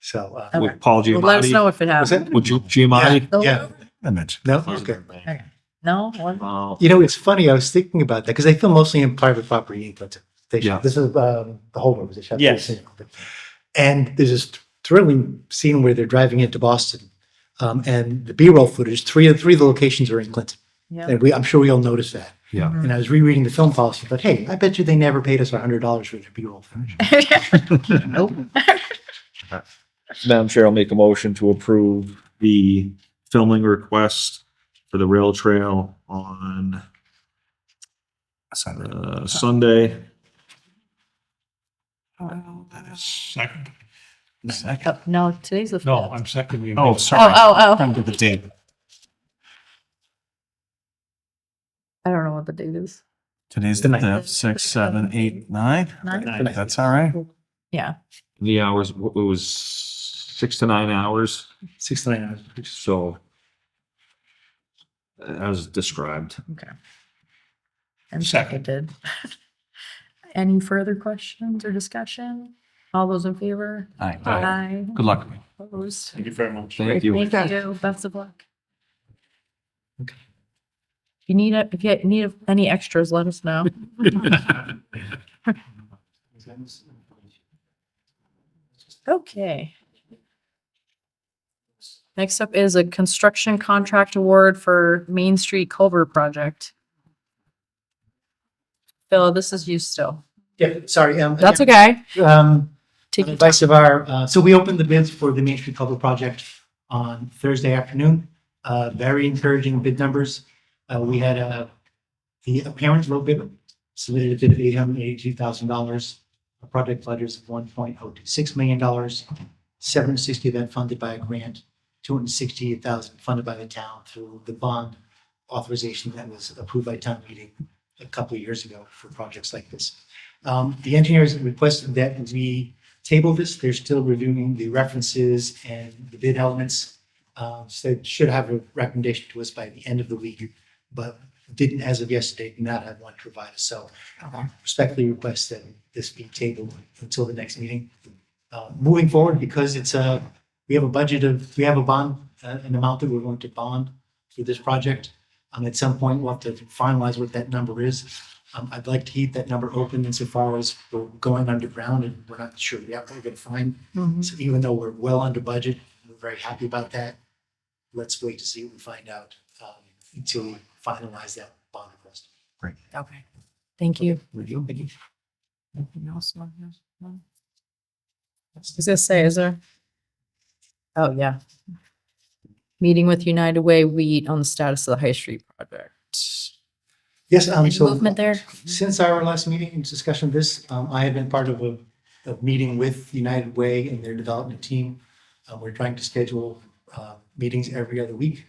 So, Okay. with Paul Well, let us Giamatti, know if it happens. with Giamatti. The yeah. holdover? I mentioned. No, okay. Okay. No? What? Wow. You know, it's funny, I was thinking about that, because they film mostly in private property in Clinton. Yeah. This is the holdovers. They shot this Yes. in Clinton. And there's this thrilling scene where they're driving into Boston. And the B-roll footage, three of the locations are in Clinton. Yeah. And I'm sure we all noticed that. Yeah. And I was rereading the film policy, but hey, I bet you they never paid us $100 for their B-roll footage. Nope. Madam Chair, I'll make a motion to approve the filming request for the rail trail on Sunday. Second. Oh, no, today's the 5th. No, I'm seconding. Oh, sorry. Oh. Trying to get the date. I don't know what the date is. Today's the 5th, 6, 7, 8, 9. 9? That's all right. Yeah. The hours, it was 6 to 9 hours, 6 to 9 hours. so as described. Okay. And Second. seconded. Any further questions or discussion? All those in favor? Aye. Aye. Good luck. Opposed? Thank you very much. Thank you. Thank you. Best of luck. If you need any extras, let us know. Okay. Next up is a construction contract award for Main Street Culvert Project. Phil, this is you still. Yeah, sorry. That's okay. Take On your advice of our, so we opened the bids for the Main Street Culvert project on Thursday afternoon. Very encouraging bid numbers. We had the apparent low bidder submitted a bid of $882,000. A project budget of $1.026 million. $760 of that funded by a grant, $268,000 funded by the town through the bond authorization that was approved by town meeting a couple of years ago for projects like this. The engineers requested that we table this. They're still reviewing the references and the bid elements. So they should have a recommendation to us by the end of the week, but didn't, as of yesterday, not have one provided. So respectfully request that this be tabled until the next meeting. Moving forward, because we have a bond, an amount that we're going to bond for this project. At some point, we'll have to finalize what that number is. I'd like to keep that number open insofar as we're going underground and we're not sure yet what we're going to find. So even though we're well under budget, we're very happy about that. Let's wait to see what we find out until we finalize that bond request. Okay. Thank you. Thank you. Anything else? No? I was gonna say, is there? Oh, yeah. Meeting with United Way Wheat on the status of the High Street project. Yes, Any so movement there? since our last meeting and discussion of this, I have been part of a meeting with United Way and their development team. We're trying to schedule meetings every other week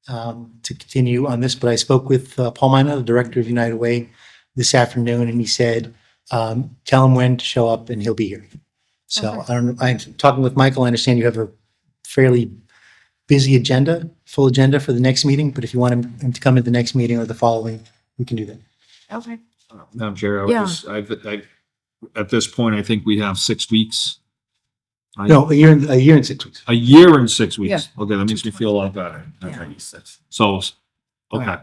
to continue on this. But I spoke with Paul Mina, the director of United Way, this afternoon, and he said, tell him when to show up and he'll be here. So Okay. I don't know, I'm talking with Michael. I understand you have a fairly busy agenda, full agenda for the next meeting, but if you want him to come at the next meeting or the following, we can do that. Okay. Madam Chair, Yeah. at this point, I think we have 6 weeks No, a year and 6 weeks. A year and 6 weeks. Yeah. Okay, that makes me feel a lot better. Yeah. Okay. So, okay,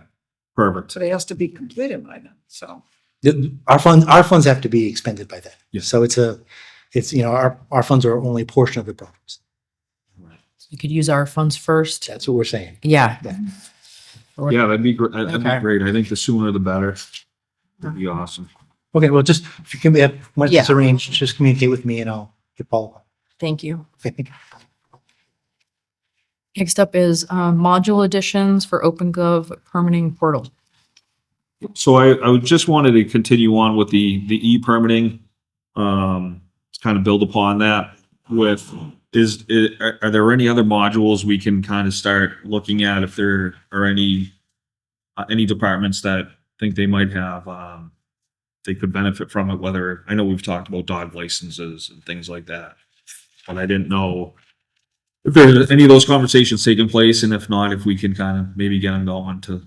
perfect. So it has to be completed by then, so. Our funds have to be expended by then. Yeah. So it's, you know, our funds are only a portion of the programs. You could use our funds first. That's what we're saying. Yeah. Yeah, that'd be great. That'd be Okay. great. I think the sooner the better. That'd be awesome. Okay, well, just, if you can, once it's Yeah. arranged, just communicate with me and I'll get Paul. Thank you. Okay. Next up is module additions for OpenGov permitting portal. So I just wanted to continue on with the e-permitting. Kind of build upon that with, are there any other modules we can kind of start looking at if there are any departments that think they might have, they could benefit from it, whether, I know we've talked about dog licenses and things like that. But I didn't know if there's any of those conversations taking place, and if not, if we can kind of maybe get them going to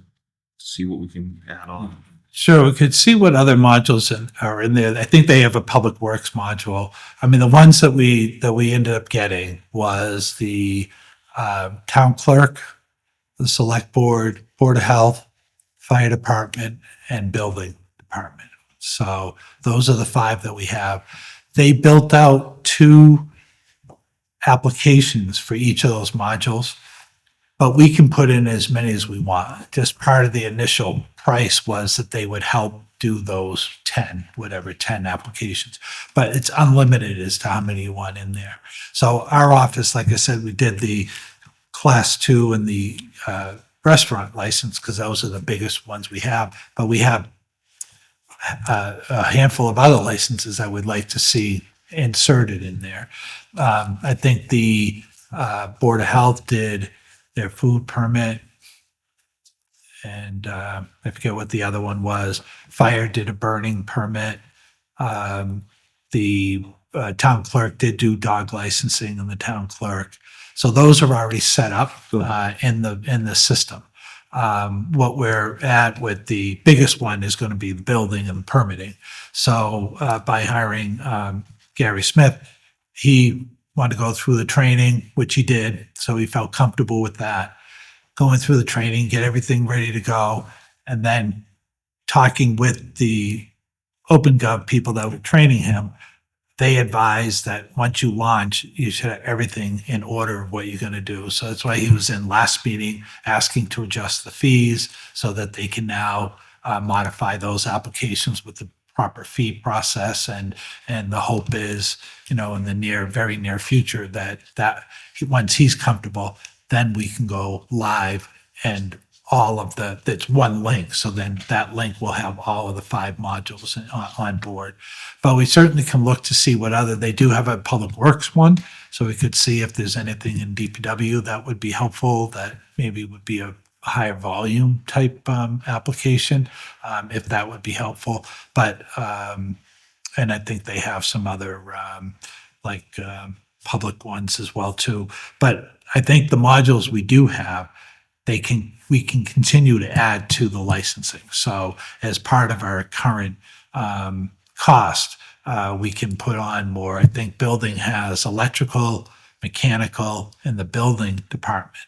see what we can add on. Sure, we could see what other modules are in there. I think they have a public works module. I mean, the ones that we ended up getting was the town clerk, the select board, board of health, fire department, and building department. So those are the 5 that we have. They built out 2 applications for each of those modules, but we can put in as many as we want. Just part of the initial price was that they would help do those 10 applications, but it's unlimited as to how many you want in there. So our office, like I said, we did the class 2 and the restaurant license because those are the biggest ones we have, but we have a handful of other licenses I would like to see inserted in there. I think the Board of Health did their food permit, and I forget what the other one was. Fire did a burning permit. The town clerk did do dog licensing in the town clerk. So those are already set up in the system. What we're at with the biggest one is going to be the building and permitting. So by hiring Gary Smith, he wanted to go through the training, which he did. So he felt comfortable with that. Going through the training, get everything ready to go, and then talking with the OpenGov people that were training him, they advised that once you launch, you should have everything in order of what you're going to do. So that's why he was in last meeting asking to adjust the fees so that they can now modify those applications with the proper fee process. And the hope is, you know, in the very near future that once he's comfortable, then we can go live and all of that's one link. So then that link will have all of the 5 modules on board. But we certainly can look to see what they do have a public works one. So we could see if there's anything in DPW that would be helpful, that maybe would be a higher volume type application, if that would be helpful. But, and I think they have some other public ones as well too. But I think the modules we do have, we can continue to add to the licensing. So as part of our current cost, we can put on more. I think building has electrical, mechanical, and the building department.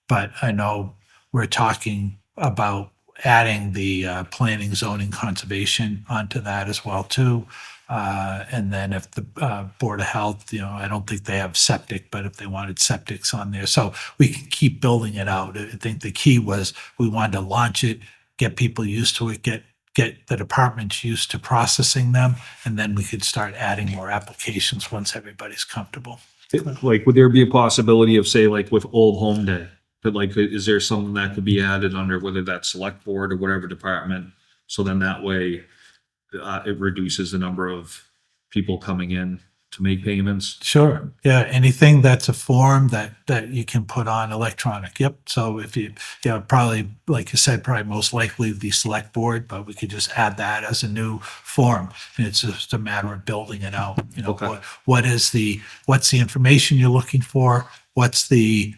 But I know we're talking about adding the planning, zoning, conservation onto that as well too. And then if the Board of Health, I don't think they have septic, but if they wanted septics on there, so we can keep building it out. I think the key was we wanted to launch it, get people used to it, get the departments used to processing them, and then we could start adding more applications once everybody's comfortable. Like, would there be a possibility of, say, like with Old Home Day, that like, is there something that could be added under, whether that's select board or whatever department? So then that way it reduces the number of people coming in to make payments. Sure. Yeah. Anything that's a form that you can put on electronic. Yep. So if probably, like you said, probably most likely the select board, but we could just add that as a new form. And it's just a matter of building it out. Okay. What's the information you're looking for? What's the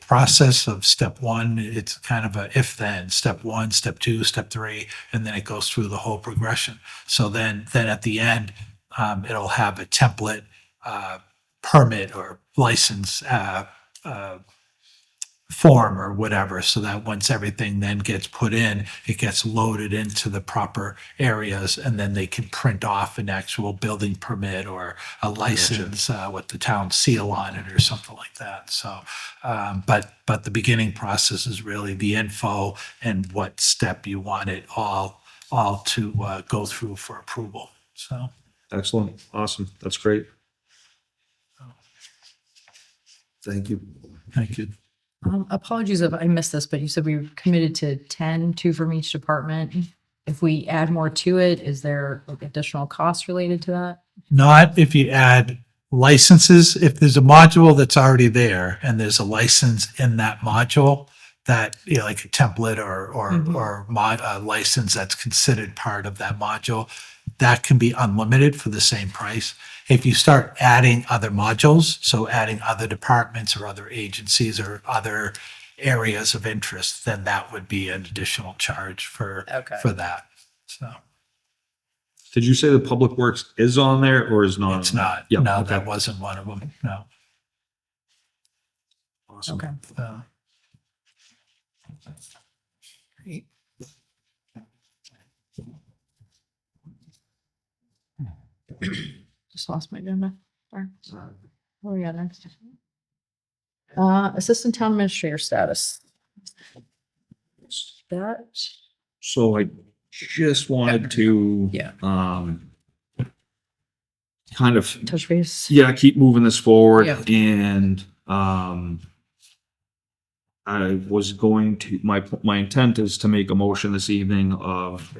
process of step 1? It's kind of a if then, step 1, step 2, step 3, and then it goes through the whole progression. So then at the end, it'll have a template permit or license form or whatever, so that once everything then gets put in, it gets loaded into the proper areas, and then they can print off an actual building permit or a license with the town seal on it or something like that. So, but the beginning process is really the info and what step you want it all to go through for approval. So, Excellent. Awesome. That's great. Thank you. thank you. Apologies if I missed this, but you said we were committed to 10, 2 from each department. If we add more to it, is there like additional costs related to that? Not if you add licenses. If there's a module that's already there and there's a license in that module, that, you know, like a template or license that's considered part of that module, that can be unlimited for the same price. If you start adding other modules, so adding other departments or other agencies or other areas of interest, then that would be an additional charge for that. So Did you say the Public Works is on there or is not? it's not. Yeah. No, okay. that wasn't one of them. No. Awesome. Okay. Great. Just lost my agenda. Sorry. What do we got next? Assistant town administrator status. That, So I just wanted to, Yeah. kind of, touch base. yeah, keep moving this forward Yeah. and, I was going to, my intent is to make a motion this evening of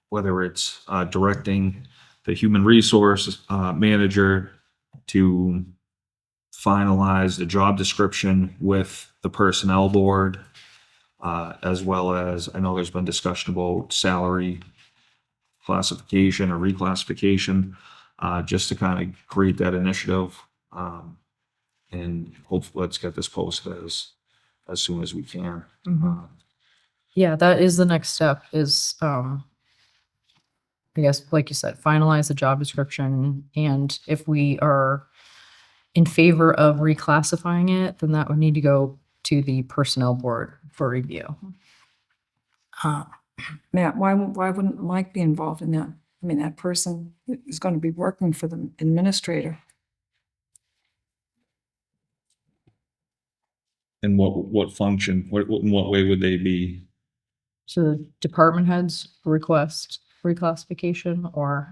whether it's, directing the human resource, manager to finalize the job description with the personnel board, as well as, I know there's been discussion about salary classification or reclassification, just to kind of create that initiative. And hopefully let's get this posted as soon as we can. Yeah, that is the next step is, I guess, like you said, finalize the job description. And if we are in favor of reclassifying it, then that would need to go to the personnel board for review. Matt, why wouldn't Mike be involved in that? I mean, that person is going to be working for the administrator. And what function, in what way would they be? So the department heads request reclassification or?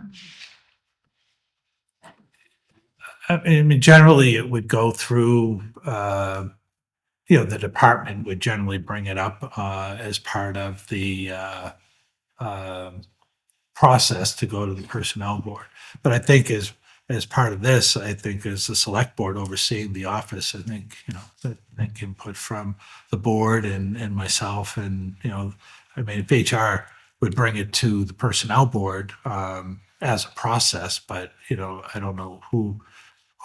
I mean, generally it would go through, you know, the department would generally bring it up as part of the process to go to the personnel board. But I think as part of this, I think as the select board overseeing the office, I think, you know, I think input from the board and myself and, you know, I mean, if HR would bring it to the personnel board as a process, but, you know, I don't know who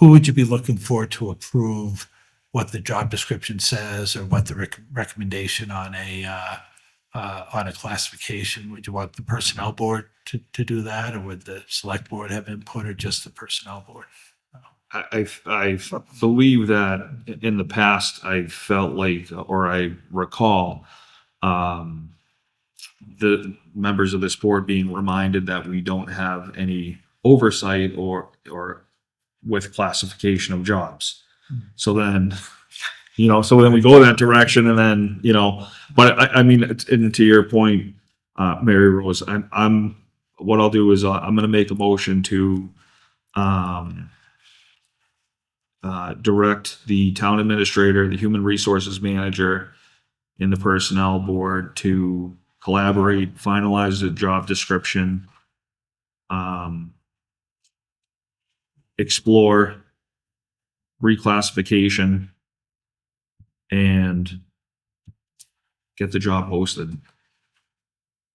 would you be looking for to approve what the job description says or what the recommendation on a classification? Would you want the personnel board to do that, or would the select board have input, or just the personnel board? I believe that in the past, I felt like, or I recall, the members of this board being reminded that we don't have any oversight or with classification of jobs. So then, you know, so then we go that direction and then, you know, but I mean, and to your point, Mary Rose, what I'll do is I'm going to make a motion to, direct the town administrator, the human resources manager, and the personnel board to collaborate, finalize the job description, explore reclassification, and get the job posted.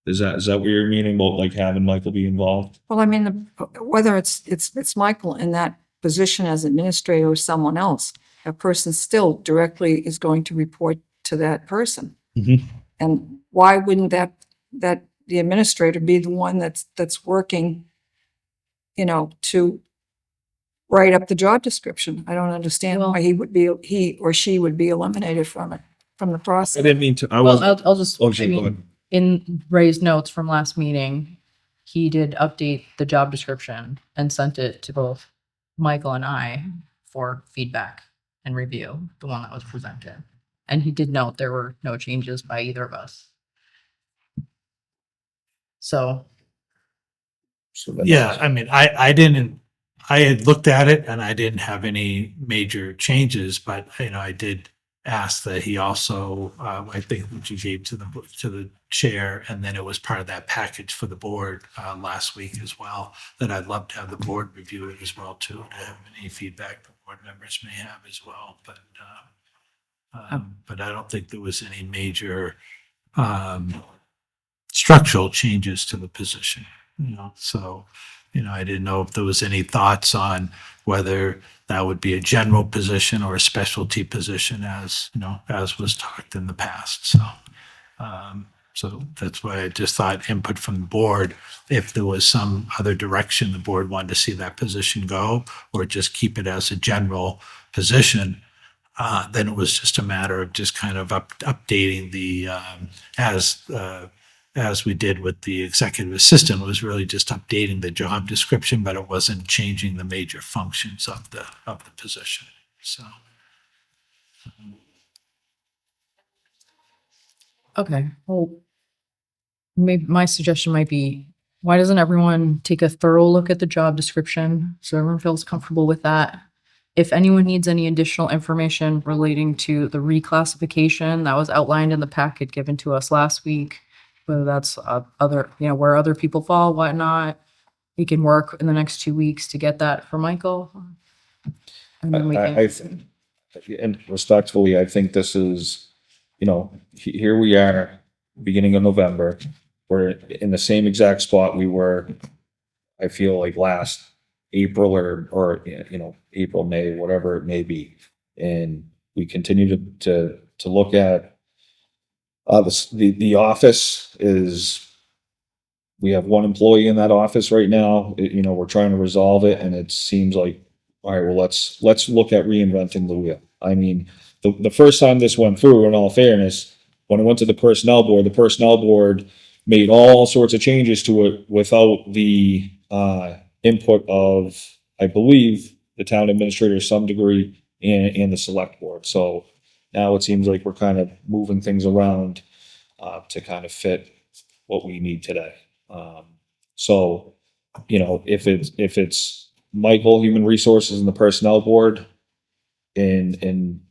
Is that what you're meaning about, like having Michael be involved? Well, I mean, whether it's Michael in that position as administrator or someone else, a person still directly is going to report to that person. Mhm. And why wouldn't that the administrator be the one that's working, you know, to write up the job description. I don't understand Well- why he or she would be eliminated from it, from the I process. didn't mean to, I Well, was, I'll just, oh, I sure, go mean, ahead. in Ray's notes from last meeting, he did update the job description and sent it to both Michael and I for feedback and review, the one that was presented. And he did note there were no changes by either of us. So, So then- Yeah, I mean, I had looked at it and I didn't have any major changes, but I did ask that he also, I think which he gave to the chair, and then it was part of that package for the board last week as well, that I'd love to have the board review it as well too, to have any feedback the board members may have as well, but I don't think there was any major structural changes to the position, so, I didn't know if there was any thoughts on whether that would be a general position or a specialty position as was talked in the past. So that's why I just thought input from the board, if there was some other direction the board wanted to see that position go, or just keep it as a general position, then it was just a matter of just kind of updating the, as we did with the executive assistant, it was really just updating the job description, but it wasn't changing the major functions of the position. So, okay, well, maybe my suggestion might be, why doesn't everyone take a thorough look at the job description so everyone feels comfortable with that? If anyone needs any additional information relating to the reclassification that was outlined in the packet given to us last week, whether that's other, where other people fall, whatnot, we can work in the next 2 weeks to get that for Michael. And then we can, And respectfully, I think this is, here we are, beginning of November. We're in the same exact spot we were, I feel like last April or April, May, whatever it may be. And we continue to look at the office is, we have one employee in that office right now. We're trying to resolve it, and it seems like, all right, well, let's look at reinventing the wheel. I mean, the first time this went through, in all fairness, when it went to the personnel board made all sorts of changes to it without the input of, I believe, the town administrator to some degree and the select board. So now it seems like we're kind of moving things around to kind of fit what we need today. So, if it's Michael, Human Resources, and the Personnel Board, and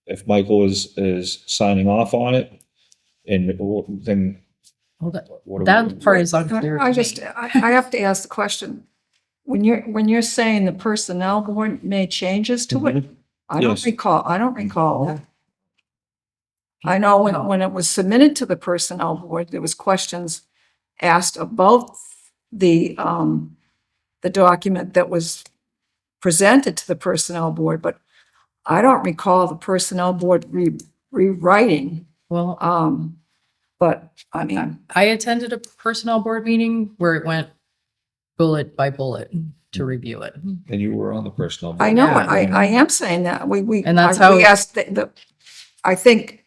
if Michael is signing off on it, and then well, that, what do that part is I unclear. I to just, me. I have to ask the question. When you're saying the personnel board made changes to it, I don't Yes. recall that. I know when it was submitted to the personnel board, there was questions asked about the document that was presented to the personnel board, but I don't recall the personnel board rewriting. Well, But I mean, I attended a personnel board meeting where it went bullet by bullet to review it. and you were on the personnel board. I know, Yeah. I am saying that. And that's how- we asked I think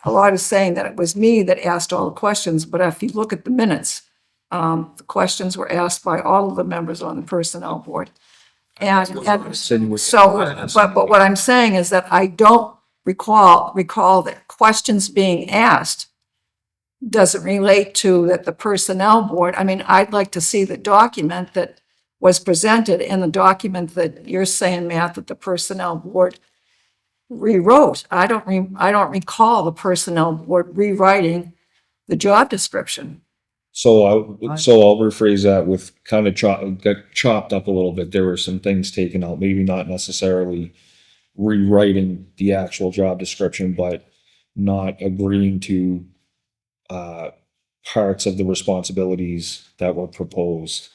a lot is saying that it was me that asked all the questions, but if you look at the minutes, the questions were asked by all of the members on the personnel board. And so, but what I'm saying is that I don't recall that questions being asked doesn't relate to that the personnel board, I mean, I'd like to see the document that was presented and the document that you're saying, Matt, that the personnel board rewrote. I don't recall the personnel board rewriting the job description. So I'll rephrase that with kind of got chopped up a little bit. There were some things taken out, maybe not necessarily rewriting the actual job description, but not agreeing to parts of the responsibilities that were proposed.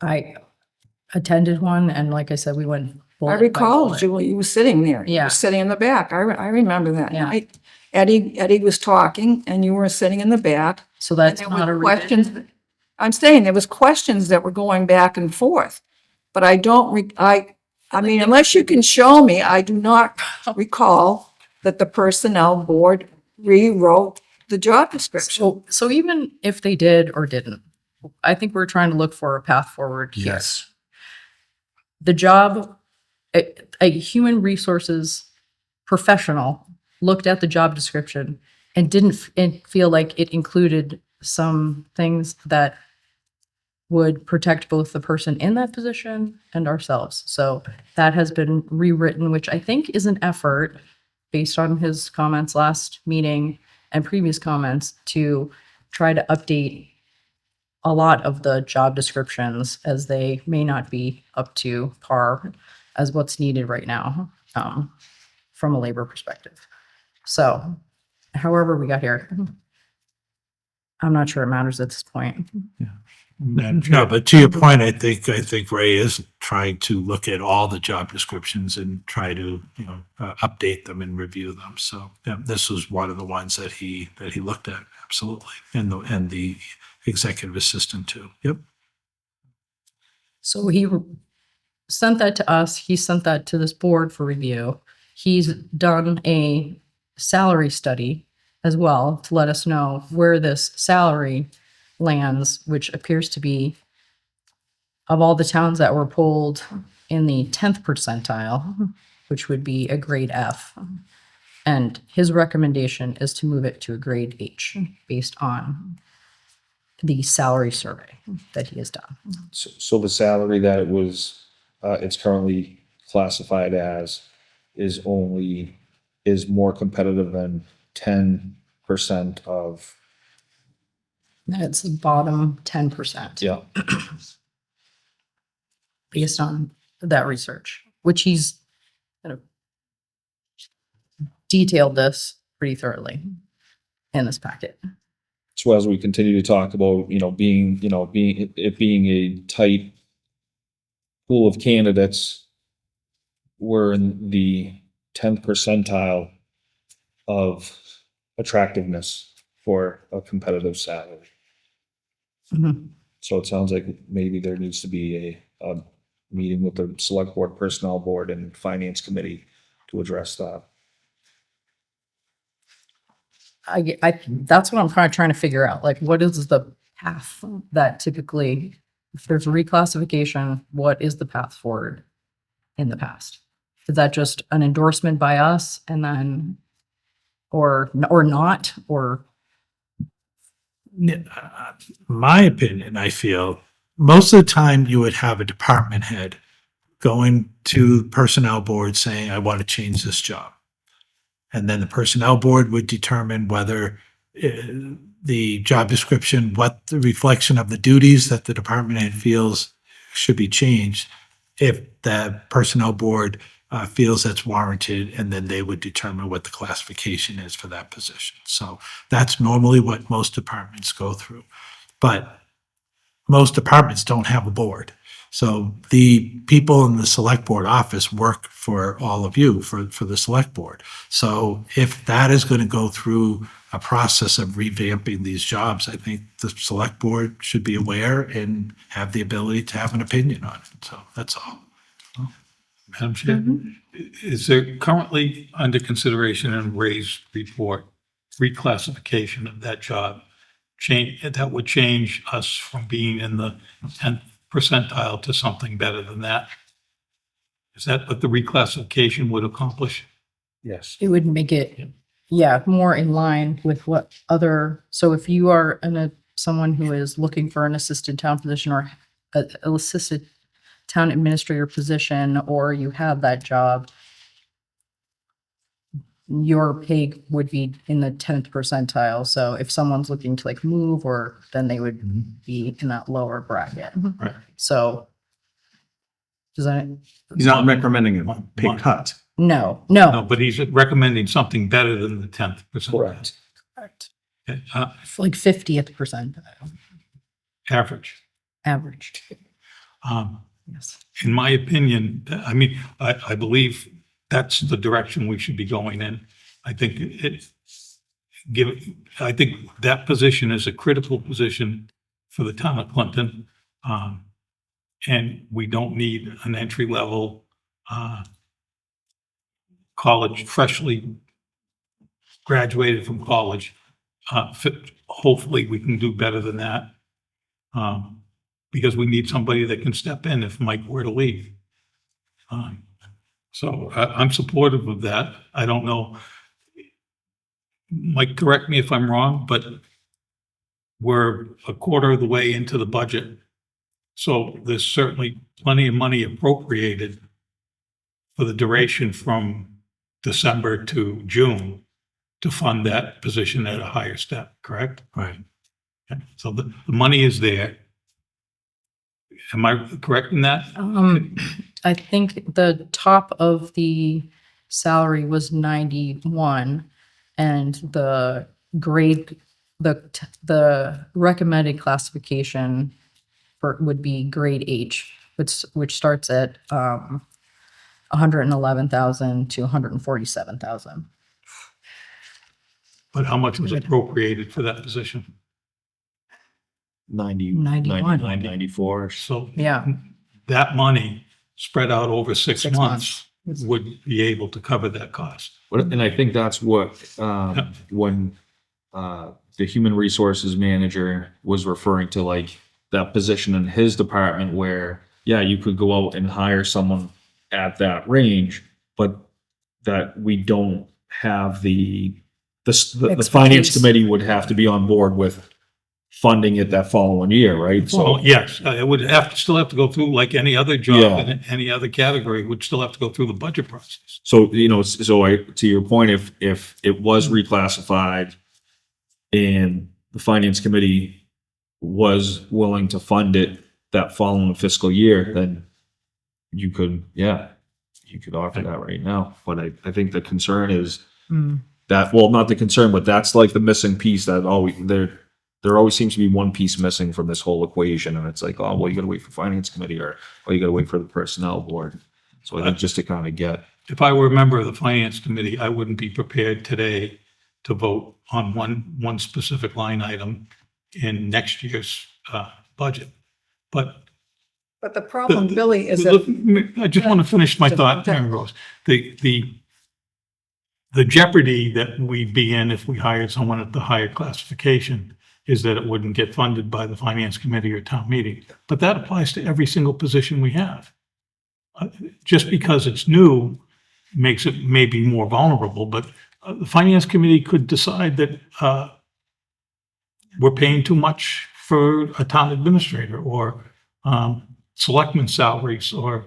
I attended one, and like I said, we went I bullet by recall, bullet. Julie, you were sitting there. You Yeah. were sitting in the back. I remember that Yeah. night. Eddie was talking and you were sitting in the back. So And that's there not a were revision. questions. I'm saying there was questions that were going back and forth, but I don't, I mean, unless you can show me, I do not recall that the personnel board rewrote the job description. So even if they did or didn't, I think we're trying to look for a path forward here. Yes. The job, a human resources professional looked at the job description and didn't feel like it included some things that would protect both the person in that position and ourselves. So that has been rewritten, which I think is an effort based on his comments last meeting and previous comments to try to update a lot of the job descriptions as they may not be up to par as what's needed right now, from a labor perspective. So however we got here, I'm not sure it matters at this point. No, but to your point, I think Ray is trying to look at all the job descriptions and try to, update them and review them. So yeah, this was one of the ones that he looked at, absolutely. And the executive assistant too. Yep. So he sent that to us. He sent that to this board for review. He's done a salary study as well to let us know where this salary lands, which appears to be, of all the towns that were polled, in the 10th percentile, which would be a grade F. And his recommendation is to move it to a grade H based on the salary survey that he has done. So the salary that it was, it's currently classified as is more competitive than 10% of. That's the bottom 10%. Yeah. Based on that research, which he's kind of detailed this pretty thoroughly in this packet. So as we continue to talk about, being a tight pool of candidates, we're in the 10th percentile of attractiveness for a competitive salary. Mhm. So it sounds like maybe there needs to be a meeting with the select board, personnel board, and finance committee to address that. That's what I'm kind of trying to figure out. Like, what is the path that typically, if there's a reclassification, what is the path forward in the past? Is that just an endorsement by us and then, or not, or? My opinion, I feel most of the time you would have a department head going to personnel board saying, I want to change this job. And then the personnel board would determine whether the job description, what the reflection of the duties that the department head feels should be changed. If the personnel board feels that's warranted, and then they would determine what the classification is for that position. So that's normally what most departments go through. But most departments don't have a board. So the people in the select board office work for all of you, for the select board. So if that is going to go through a process of revamping these jobs, I think the select board should be aware and have the ability to have an opinion on it. So that's all. Madam Chair, is there currently under consideration in Ray's report, reclassification of that job? That would change us from being in the 10th percentile to something better than that? Is that what the reclassification would accomplish? Yes. It would make it, more in line with what other, so if you are someone who is looking for an assistant town position or an assistant town administrator position, or you have that job, your pay would be in the 10th percentile. So if someone's looking to move, or then they would be in that lower bracket. Right. So does that? He's not recommending a pay cut. No. No, but he's recommending something better than the 10th percentile. Correct. Okay, Like 50th percentile average. average. Yes. In my opinion, I believe that's the direction we should be going in. I think I think that position is a critical position for the town of Clinton. And we don't need an entry level, college, freshly graduated from college. Hopefully we can do better than that. Because we need somebody that can step in if Mike were to leave. So I'm supportive of that. I don't know. Mike, correct me if I'm wrong, but we're a quarter of the way into the budget. So there's certainly plenty of money appropriated for the duration from December to June to fund that position at a higher step, correct? Right. Okay. So the money is there. Am I correct in that? I think the top of the salary was 91 and the grade, the recommended classification would be grade H, which starts at 111,000 to 147,000. But how much was appropriated for that position? 91. 94. So Yeah. that money spread out over 6 6 months would be able to cover that cost. And I think that's what, when the human resources manager was referring to, like that position in his department where, yeah, you could go out and hire someone at that range, but that we don't have the finance committee would have to be on board with funding it that following year, right? So Well, yes, it would still have to go through like any other job Yeah. in any other category, would still have to go through the budget process. So, to your point, if it was reclassified and the finance committee was willing to fund it that following fiscal year, then you could offer that right now. But I think the concern is that, well, not the concern, but that's like the missing piece that there always seems to be one piece missing from this whole equation. And it's like, oh, well, you gotta wait for finance committee or you gotta wait for the personnel board. So I think just to kind of get, If I were a member of the finance committee, I wouldn't be prepared today to vote on one specific line item in next year's budget. But But the problem, Billy, is that, I just want to finish my thought, Okay. Mary Rose. The jeopardy that we'd be in if we hired someone at the higher classification is that it wouldn't get funded by the finance committee or town meeting. But that applies to every single position we have. Just because it's new makes it maybe more vulnerable, but the finance committee could decide that we're paying too much for a town administrator or selectmen salaries or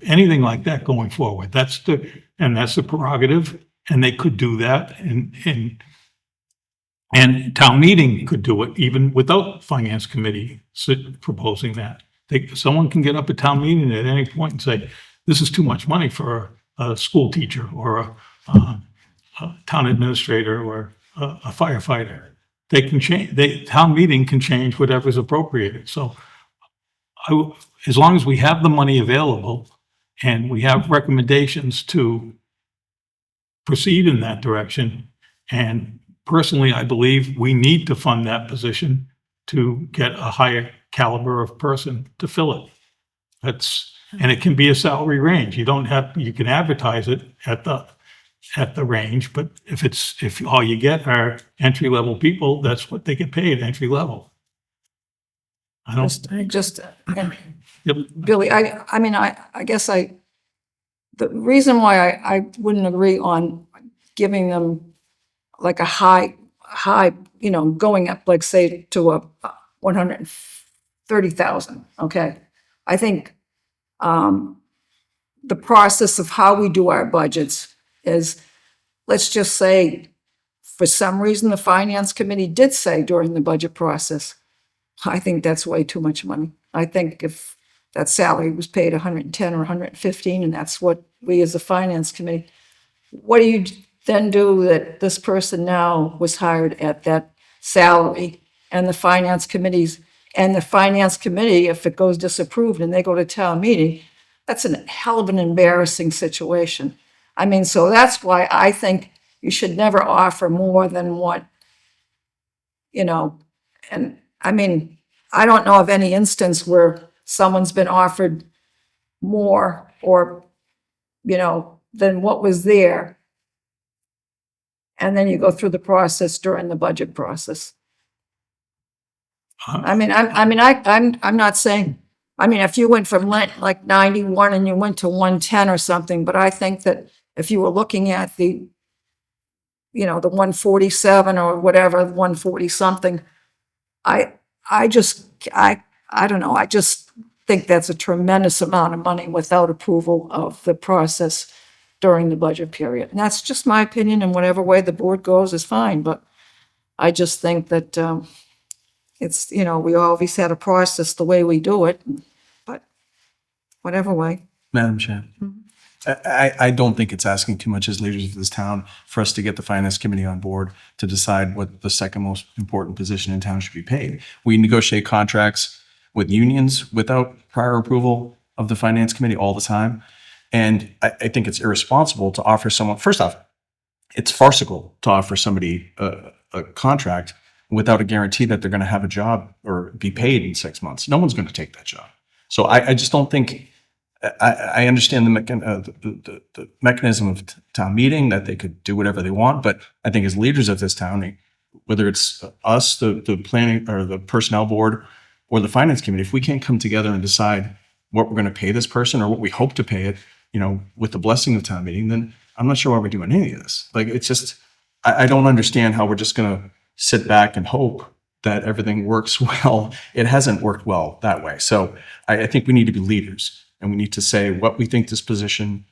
anything like that going forward. That's the prerogative, and they could do that, and town meeting could do it even without finance committee proposing that. Someone can get up at town meeting at any point and say, this is too much money for a school teacher or a town administrator or a firefighter. They can change, town meeting can change whatever's appropriated. So as long as we have the money available and we have recommendations to proceed in that direction, and personally, I believe we need to fund that position to get a higher caliber of person to fill it. And it can be a salary range. You can advertise it at the range, but if all you get are entry level people, that's what they get paid, entry level. Yep. Billy, I mean, I guess the reason why I wouldn't agree on giving them like a high, going up, like say to a 130,000, okay? I think the process of how we do our budgets is, let's just say, for some reason, the finance committee did say during the budget process, I think that's way too much money. I think if that salary was paid 110 or 115, and that's what we as a finance committee, what do you then do that this person now was hired at that salary and the finance committee, if it goes disapproved and they go to town meeting, that's a hell of an embarrassing situation. I mean, so that's why I think you should never offer more than what, and I mean, I don't know of any instance where someone's been offered more or, than what was there. And then you go through the process during the budget process. I'm not saying, if you went from like 91 and you went to 110 or something, but I think that if you were looking at the 147 or whatever, 140 something, I don't know. I just think that's a tremendous amount of money without approval of the process during the budget period. And that's just my opinion, and whatever way the board goes is fine, but I just think that, it's, we always had a process the way we do it, but whatever way. Madam Chair. I don't think it's asking too much as leaders of this town for us to get the finance committee on board to decide what the second most important position in town should be paid. We negotiate contracts with unions without prior approval of the finance committee all the time. And I think it's irresponsible to offer someone, first off, it's farcical to offer somebody a contract without a guarantee that they're going to have a job or be paid in 6 months. No one's going to take that job. So I just don't think, I understand the mechanism of town meeting, that they could do whatever they want, but I think as leaders of this town, whether it's us, the planning or the personnel board or the finance committee, if we can't come together and decide what we're going to pay this person or what we hope to pay it, with the blessing of town meeting, then I'm not sure why we're doing any of this. Like, it's just, I don't understand how we're just going to sit back and hope that everything works well. It hasn't worked well that way. So I think we need to be leaders, and we need to say what we think this position,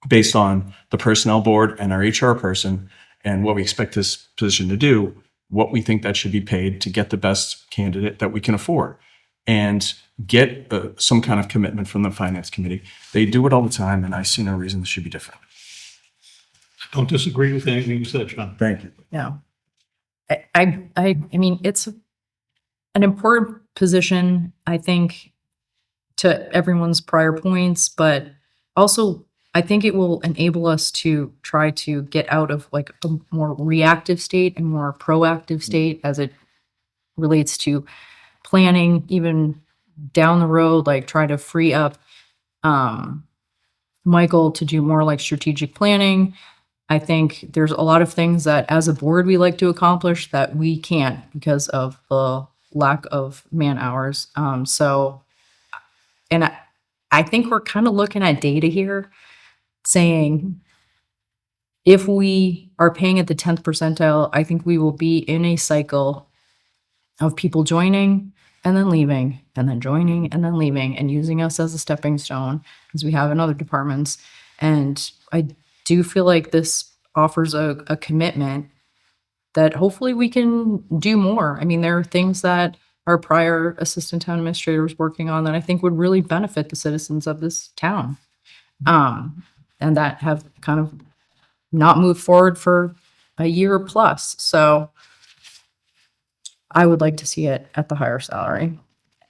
based on the personnel board and our HR person and what we expect this position to do, what we think that should be paid to get the best candidate that we can afford, and get some kind of commitment from the finance committee. They do it all the time, and I see no reason this should be different. Don't disagree with anything you said, John. Thank you. No. I mean, it's an important position, I think, to everyone's prior points, but also I think it will enable us to try to get out of like a more reactive state and more proactive state as it relates to planning, even down the road, like try to free up Michael to do more like strategic planning. I think there's a lot of things that as a board we like to accomplish that we can't because of the lack of man hours. And I think we're kind of looking at data here saying if we are paying at the 10th percentile, I think we will be in a cycle of people joining and then leaving and then joining and then leaving and using us as a stepping stone as we have in other departments. And I do feel like this offers a commitment that hopefully we can do more. I mean, there are things that our prior assistant town administrator was working on that I think would really benefit the citizens of this town. And that have kind of not moved forward for a year plus. So I would like to see it at the higher salary.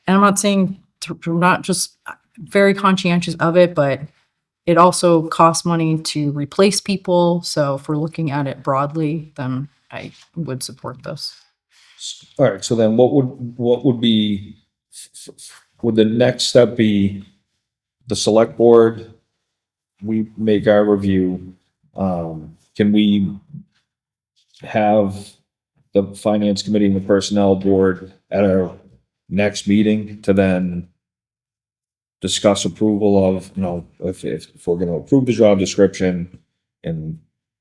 And I'm not saying to not just very conscientious of it, but it also costs money to replace people. So if we're looking at it broadly, then I would support this. All right, so then what would be, would the next step be the select board? We make our review. Can we have the finance committee and the personnel board at our next meeting to then discuss approval of, if we're going to approve the job description and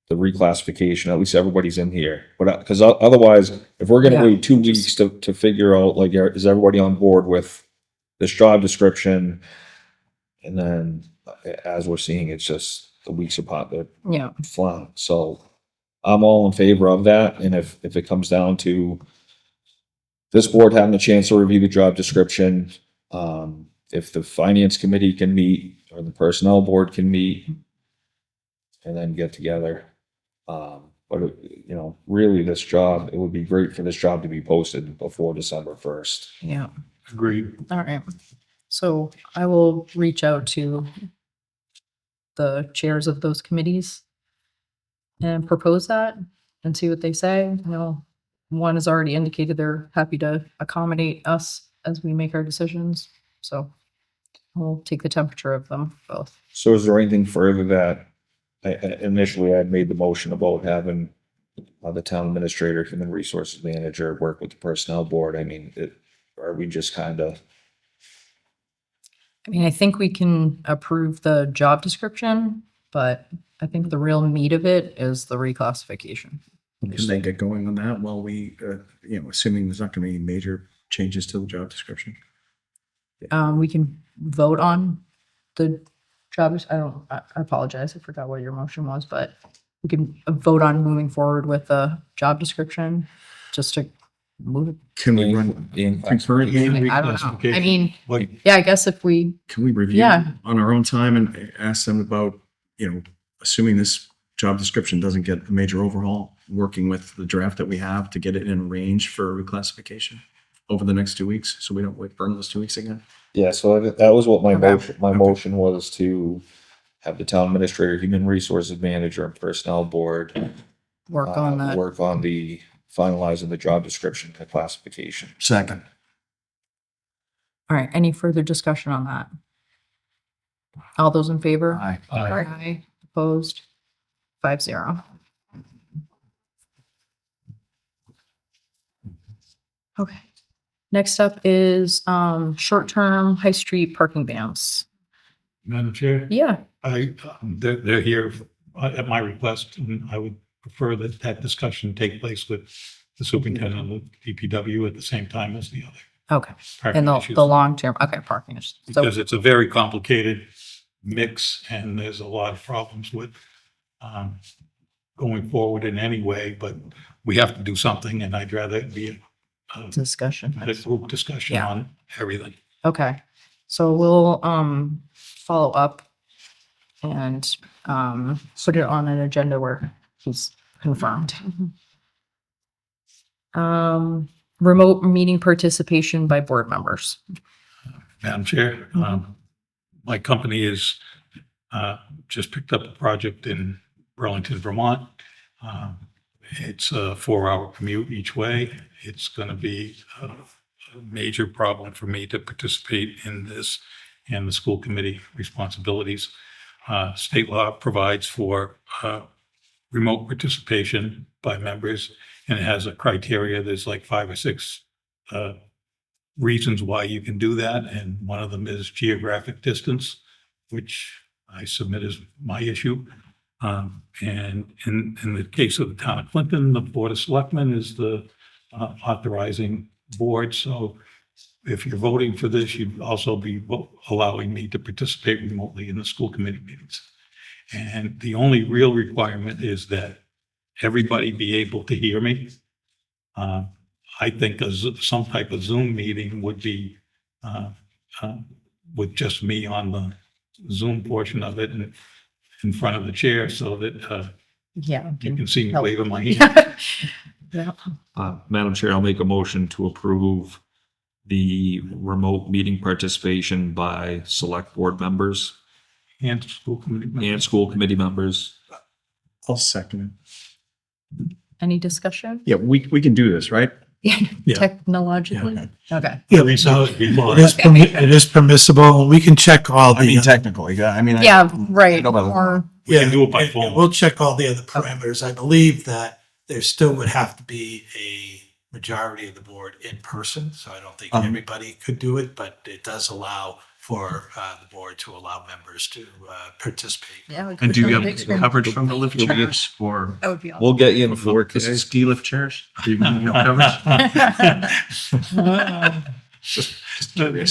the reclassification, at least everybody's in here. But because otherwise, if we're going to wait 2 weeks to figure out, like, is everybody on board with this job description? And then as we're seeing, it's just the weeks apart, they're flying. So I'm all in favor of that. And if it comes down to this board having a chance to review the job description, if the finance committee can meet or the personnel board can meet and then get together. But really this job, it would be great for this job to be posted before December 1st. Yeah. Agreed. All right. So I will reach out to the chairs of those committees and propose that and see what they say. One has already indicated they're happy to accommodate us as we make our decisions. So we'll take the temperature of them both. So is there anything further that initially I had made the motion about having the town administrator, human resources manager work with the personnel board? I mean, are we just kind of, I mean, I think we can approve the job description, but I think the real meat of it is the reclassification. Can they get going on that while we, assuming there's not going to be major changes to the job description? We can vote on the jobs. I apologize. I forgot what your motion was, but we can vote on moving forward with the job description just to move it. Can we run concurrently? I don't know. I mean, What, yeah, I guess if we, Can we review Yeah. on our own time and ask them about, assuming this job description doesn't get a major overhaul, working with the draft that we have to get it in range for reclassification over the next 2 weeks, so we don't burn those 2 weeks again? yeah, so that was what my Okay. motion was, to have the town administrator, human resources manager and personnel board work on that. work on the finalizing the job description and classification. Second. All right. Any further discussion on that? All those in favor? Aye. Aye. Opposed? 5-0. Okay. Next up is short-term high street parking bans. Madam Chair? Yeah. They're here at my request, and I would prefer that that discussion take place with the superintendent of the DPW at the same time as the other Okay. parking And issues. the long-term, okay, parking issues. So, Because it's a very complicated mix, and there's a lot of problems with going forward in any way, but we have to do something, and I'd rather it be discussion. a group discussion Yeah. on everything. Okay. So we'll follow up and put it on an agenda where he's confirmed. Remote meeting participation by board members. Madam Chair, my company is just picked up a project in Burlington, Vermont. It's a 4-hour commute each way. It's going to be a major problem for me to participate in this and the school committee responsibilities. State law provides for remote participation by members, and it has a criteria. There's like 5 or 6 reasons why you can do that, and one of them is geographic distance, which I submit as my issue. And in the case of the town of Clinton, the Board of Selectmen is the authorizing board. So if you're voting for this, you'd also be allowing me to participate remotely in the school committee meetings. And the only real requirement is that everybody be able to hear me. I think some type of Zoom meeting would be with just me on the Zoom portion of it and in front of the chair so that Yeah. you can see me waving my hand. Yeah. Madam Chair, I'll make a motion to approve the remote meeting participation by select board members And school committee members. and school committee members. I'll second it. Any discussion? Yeah, we can do this, right? Yeah. Technologically? Okay. Yeah, So it'd be more- it is permissible. We can check all I mean, the, technically, Yeah, right. know about the- Or, We can do it by and phone. we'll check all the other parameters. I believe that there still would have to be a majority of the board in person. So I don't think everybody could do it, but it does allow for the board to allow members to participate. yeah. we And could do you put have a big screen. coverage from the lift chairs or That would be awesome. We'll get you in for this is this. ski lift chairs? Do you have coverage?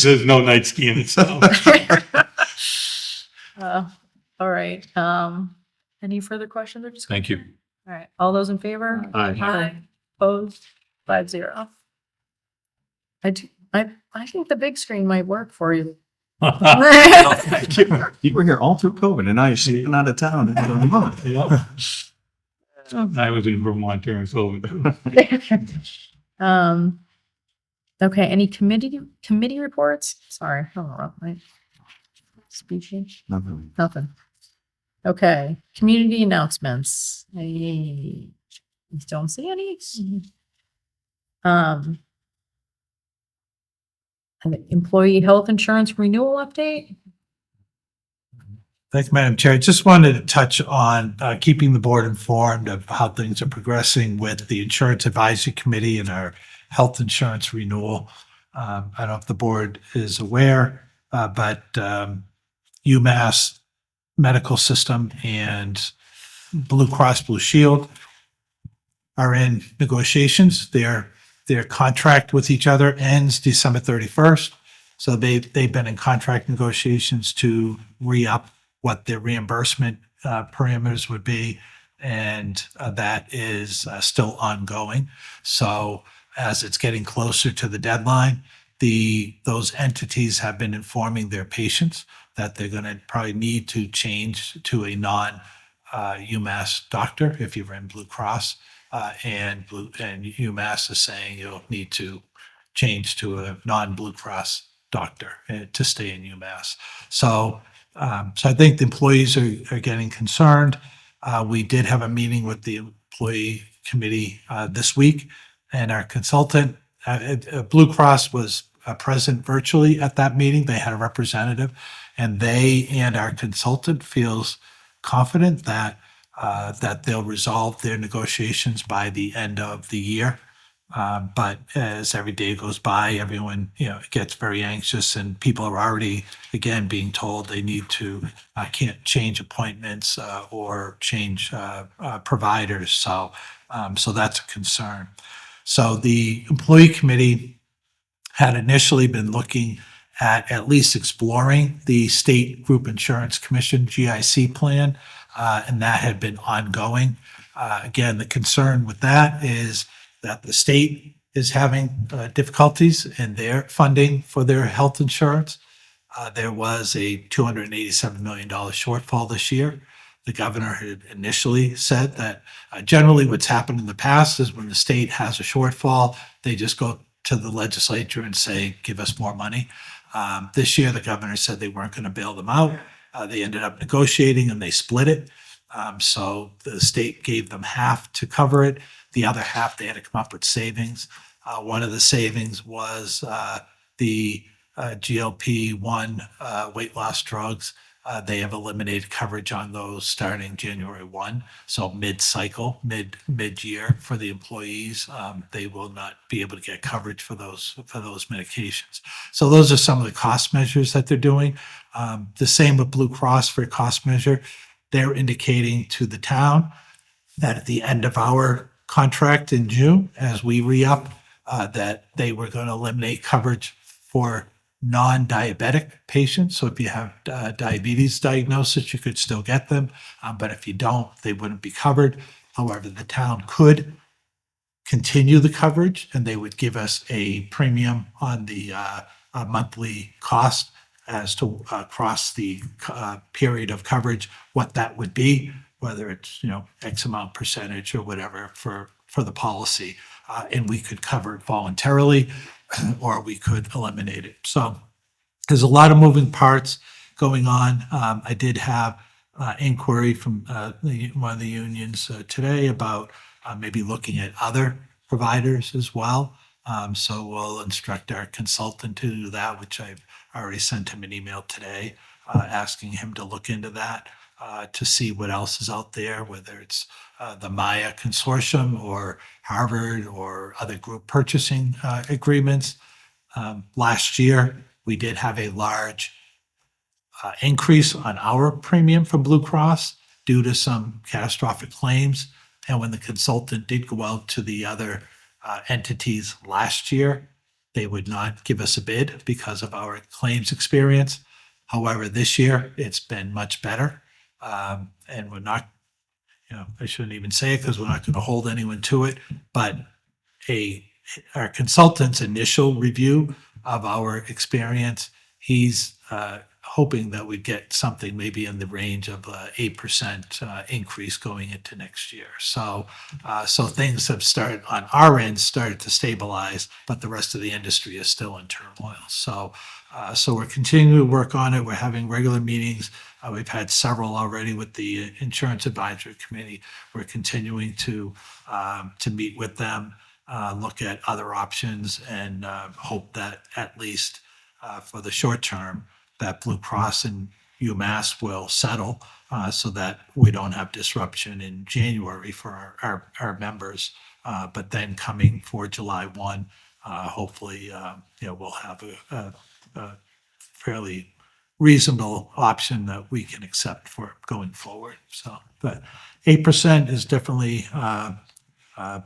There's no night skiing, so. All right. Any further questions or discussion? Thank you. All right. All those in favor? Aye. Opposed? 5-0. I think the big screen might work for you. You were here all through COVID and now you're sitting out of town. and doing remote. Yep. I was in Vermont during COVID. Okay, any committee reports? Sorry, I don't know, right? Speaking, Nothing. nothing. Okay, community announcements. I don't see any. an employee health insurance renewal update. Thanks, Madam Chair. I just wanted to touch on keeping the board informed of how things are progressing with the Insurance Advisory Committee and our health insurance renewal. I don't know if the board is aware, but UMass Medical System and Blue Cross Blue Shield are in negotiations. Their contract with each other ends December 31st. So they've been in contract negotiations to re-up what their reimbursement parameters would be, and that is still ongoing. So as it's getting closer to the deadline, those entities have been informing their patients that they're going to probably need to change to a non-UMass doctor if you're in Blue Cross, and UMass is saying you'll need to change to a non-Blue Cross doctor to stay in UMass. So I think the employees are getting concerned. We did have a meeting with the employee committee this week, and our consultant, Blue Cross was present virtually at that meeting. They had a representative, and they and our consultant feels confident that they'll resolve their negotiations by the end of the year. But as every day goes by, everyone, gets very anxious, and people are already, again, being told they need to, can't change appointments or change providers. So that's a concern. So the employee committee had initially been looking at least exploring the State Group Insurance Commission GIC plan, and that had been ongoing. Again, the concern with that is that the state is having difficulties in their funding for their health insurance. There was a $287 million shortfall this year. The governor had initially said that generally what's happened in the past is when the state has a shortfall, they just go to the legislature and say, give us more money. This year, the governor said they weren't going to bail them out. They ended up negotiating and they split it. So the state gave them half to cover it. The other half, they had to come up with savings. One of the savings was the GLP-1 weight loss drugs. They have eliminated coverage on those starting January 1. So mid-cycle, mid-year for the employees, they will not be able to get coverage for those medications. So those are some of the cost measures that they're doing. The same with Blue Cross for a cost measure. They're indicating to the town that at the end of our contract in June, as we re-up, that they were going to eliminate coverage for non-diabetic patients. So if you have diabetes diagnosis, you could still get them. But if you don't, they wouldn't be covered. However, the town could continue the coverage, and they would give us a premium on the monthly cost as to across the period of coverage, what that would be, whether it's, X amount percentage or whatever for the policy. And we could cover it voluntarily or we could eliminate it. So there's a lot of moving parts going on. I did have inquiry from one of the unions today about maybe looking at other providers as well. So we'll instruct our consultant to do that, which I've already sent him an email today asking him to look into that to see what else is out there, whether it's the Maya Consortium or Harvard or other group purchasing agreements. Last year, we did have a large increase on our premium from Blue Cross due to some catastrophic claims. And when the consultant did go out to the other entities last year, they would not give us a bid because of our claims experience. However, this year, it's been much better. And we're not, I shouldn't even say it because we're not going to hold anyone to it, but our consultant's initial review of our experience, he's hoping that we get something maybe in the range of 8% increase going into next year. So things have started on our end, started to stabilize, but the rest of the industry is still in turmoil. So we're continuing to work on it. We're having regular meetings. We've had several already with the Insurance Advisory Committee. We're continuing to meet with them, look at other options, and hope that at least for the short term, that Blue Cross and UMass will settle so that we don't have disruption in January for our members. But then coming for July 1, hopefully, we'll have a fairly reasonable option that we can accept for going forward. So, but 8% is definitely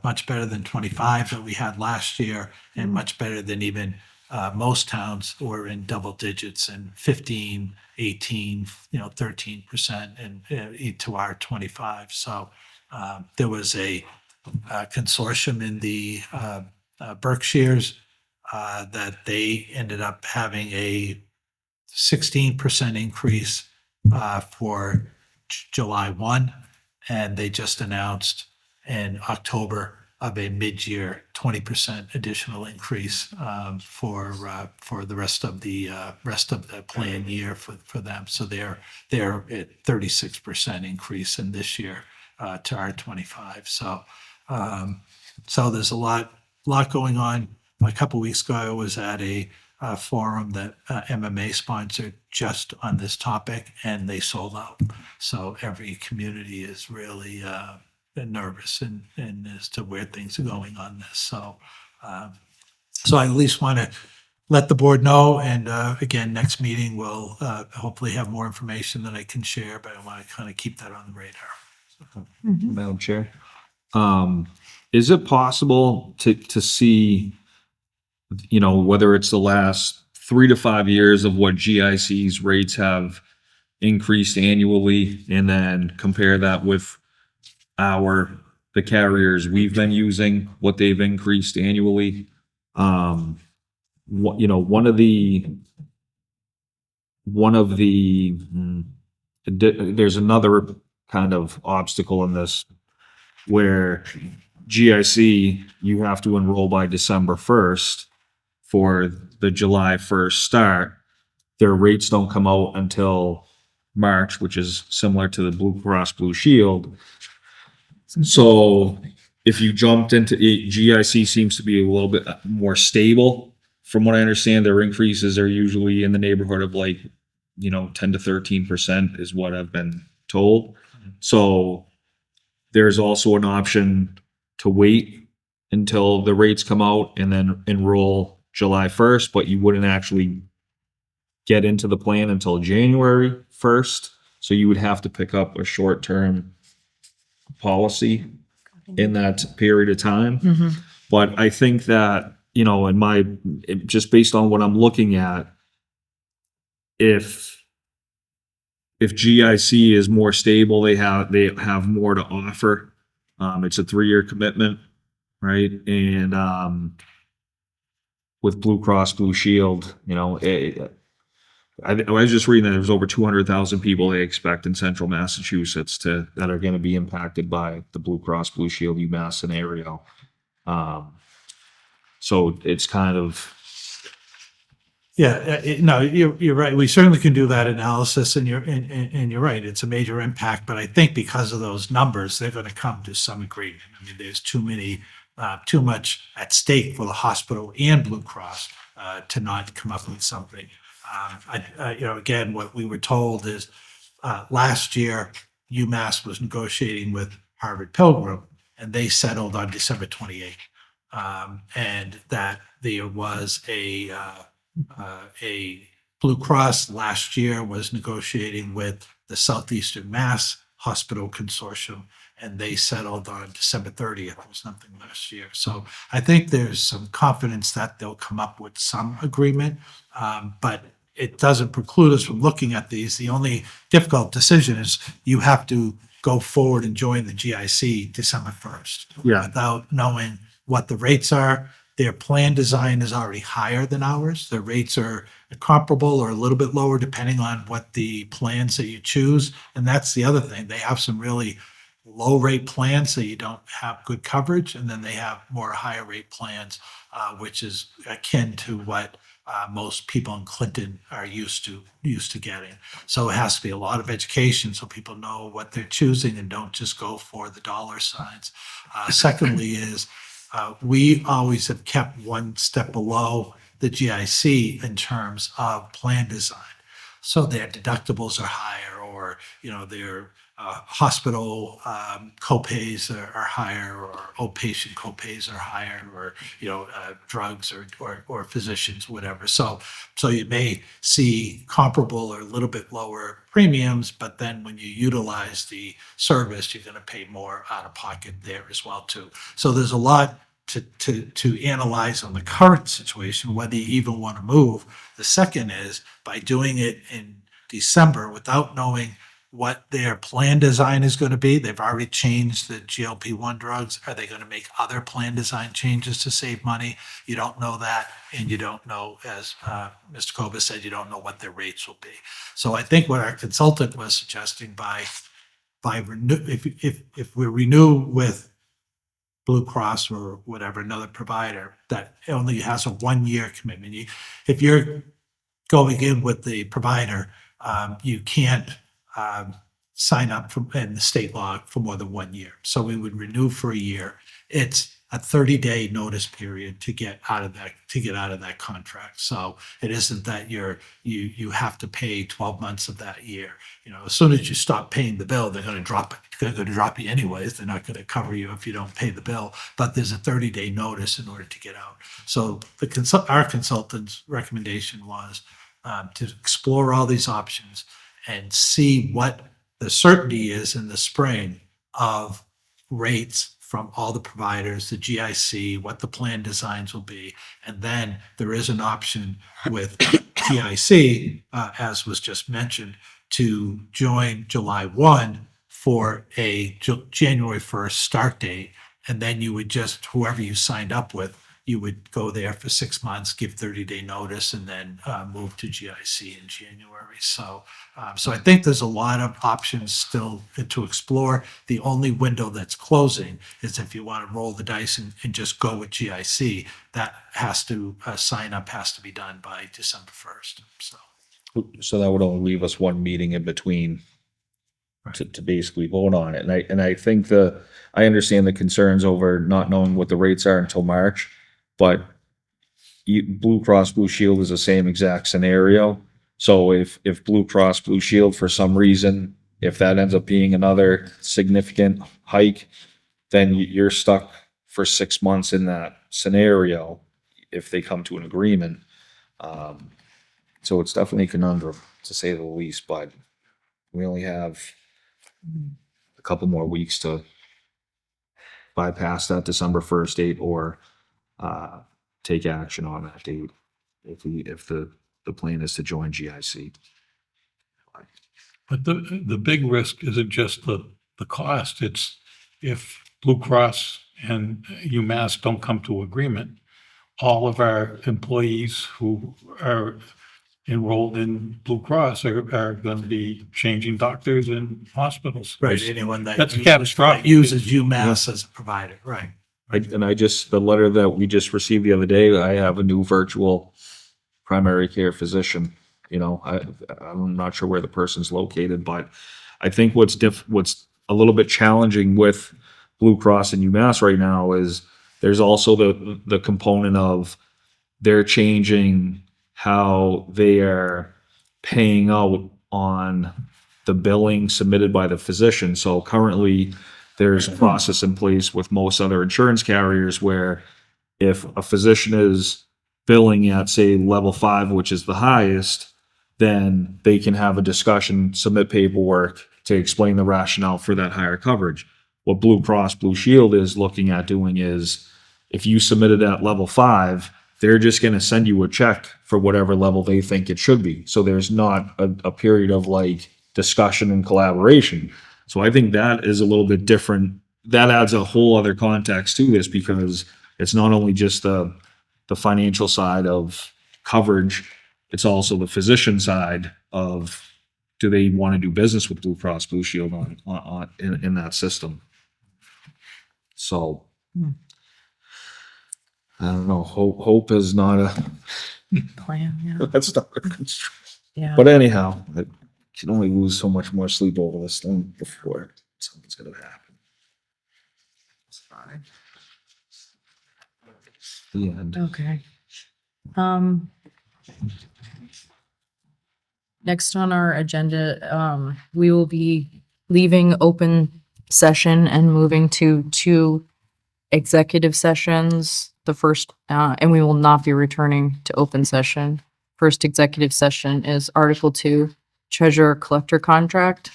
much better than 25 that we had last year, and much better than even most towns were in double digits and 15, 18, 13% and to our 25. So there was a consortium in the Berkshires that they ended up having a 16% increase for July 1, and they just announced in October of a mid-year 20% additional increase for the rest of the plan year for them. So they're at 36% increase in this year to our 25. So there's a lot going on. A couple weeks ago, I was at a forum that MMA sponsored just on this topic, and they sold out. So every community is really nervous and as to where things are going on this. So I at least want to let the board know. And again, next meeting we'll hopefully have more information that I can share, but I want to kind of keep that on the radar. Madam Chair. Is it possible to see, whether it's the last 3 to 5 years of what GIC's rates have increased annually, and then compare that with the carriers we've been using, what they've increased annually? There's another kind of obstacle in this where GIC, you have to enroll by December 1st for the July 1st start. Their rates don't come out until March, which is similar to the Blue Cross Blue Shield. So if you jumped into it, GIC seems to be a little bit more stable. From what I understand, their increases are usually in the neighborhood of 10 to 13% is what I've been told. So there's also an option to wait until the rates come out and then enroll July 1st, but you wouldn't actually get into the plan until January 1st. So you would have to pick up a short-term policy in that period of time. But I think that, just based on what I'm looking at, if GIC is more stable, they have more to offer. It's a 3-year commitment, right? And with Blue Cross Blue Shield, I was just reading that there's over 200,000 people they expect in central Massachusetts that are going to be impacted by the Blue Cross Blue Shield UMass scenario. So it's kind of. Yeah, no, you're right. We certainly can do that analysis, and you're right. It's a major impact, but I think because of those numbers, they're going to come to some agreement. I mean, there's too much at stake for the hospital and Blue Cross to not come up with something. Again, what we were told is last year UMass was negotiating with Harvard Pilgrim, and they settled on December 28th, and that there was a Blue Cross last year was negotiating with the Southeastern Mass Hospital Consortium, and they settled on December 30th or something last year. So I think there's some confidence that they'll come up with some agreement, but it doesn't preclude us from looking at these. The only difficult decision is you have to go forward and join the GIC December 1st. Yeah. Without knowing what the rates are. Their plan design is already higher than ours. Their rates are comparable or a little bit lower depending on what the plans that you choose. And that's the other thing. They have some really low rate plans so you don't have good coverage. And then they have more higher rate plans, which is akin to what most people in Clinton are used to getting. So it has to be a lot of education so people know what they're choosing and don't just go for the dollar signs. Secondly is we always have kept one step below the GIC in terms of plan design. So their deductibles are higher, or, their hospital copays are higher, or outpatient copays are higher, or, drugs or physicians, whatever. So you may see comparable or a little bit lower premiums, but then when you utilize the service, you're going to pay more out of pocket there as well too. So there's a lot to analyze on the current situation, whether you even want to move. The second is by doing it in December without knowing what their plan design is going to be. They've already changed the GLP-1 drugs. Are they going to make other plan design changes to save money? You don't know that, and you don't know, as Mr. Kobus said, you don't know what their rates will be. So I think what our consultant was suggesting if we renew with Blue Cross or whatever, another provider that only has a 1-year commitment. If you're going in with the provider, you can't sign up in the state law for more than 1 year. So we would renew for a year. It's a 30-day notice period to get out of that contract. So it isn't that you have to pay 12 months of that year. As soon as you stop paying the bill, they're going to drop it. They're going to drop you anyways. They're not going to cover you if you don't pay the bill. But there's a 30-day notice in order to get out. So our consultant's recommendation was to explore all these options and see what the certainty is in the spring of rates from all the providers, the GIC, what the plan designs will be. And then there is an option with GIC, as was just mentioned, to join July 1 for a January 1st start date. And then you would just, whoever you signed up with, you would go there for 6 months, give 30-day notice, and then move to GIC in January. So I think there's a lot of options still to explore. The only window that's closing is if you want to roll the dice and just go with GIC. That has to, sign up has to be done by December 1st. So that would only leave us one meeting in between to basically vote on it. And I think I understand the concerns over not knowing what the rates are until March, but Blue Cross Blue Shield is the same exact scenario. So if Blue Cross Blue Shield, for some reason, if that ends up being another significant hike, then you're stuck for 6 months in that scenario if they come to an agreement. So it's definitely a conundrum, to say the least, but we only have a couple more weeks to bypass that December 1st date or take action on that date if the plan is to join GIC. But the big risk isn't just the cost. It's if Blue Cross and UMass don't come to agreement, all of our employees who are enrolled in Blue Cross are going to be changing doctors and hospitals. Right, anyone That's catastrophic. uses UMass as a provider, right. The letter that we just received the other day, I have a new virtual primary care physician. I'm not sure where the person's located, but I think what's a little bit challenging with Blue Cross and UMass right now is there's also the component of they're changing how they are paying out on the billing submitted by the physician. So currently there's a process in place with most other insurance carriers where if a physician is billing at, say, level 5, which is the highest, then they can have a discussion, submit paperwork to explain the rationale for that higher coverage. What Blue Cross Blue Shield is looking at doing is if you submitted at level 5, they're just going to send you a check for whatever level they think it should be. So there's not a period of discussion and collaboration. So I think that is a little bit different. That adds a whole other context to this because it's not only just the financial side of coverage, it's also the physician side of do they want to do business with Blue Cross Blue Shield in that system. So I don't know. Hope is not a Plan, yeah. that's not a constraint. Yeah. But anyhow, I can only lose so much more sleep over this thing before something's going to happen. It's fine. The end. Okay. Next on our agenda, we will be leaving open session and moving to 2 executive sessions. The first, and we will not be returning to open session. First executive session is Article 2, Treasurer Collector Contract.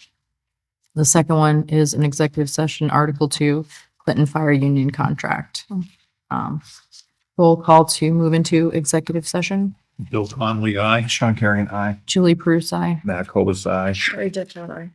The second one is an executive session, Article 2, Clinton Fire Union Contract. Roll call to move into executive session. Bill Conley, aye. Sean Kerrigan, aye. Julie Bruce, aye. Matt Cobus, aye. Sherry Dickert, aye.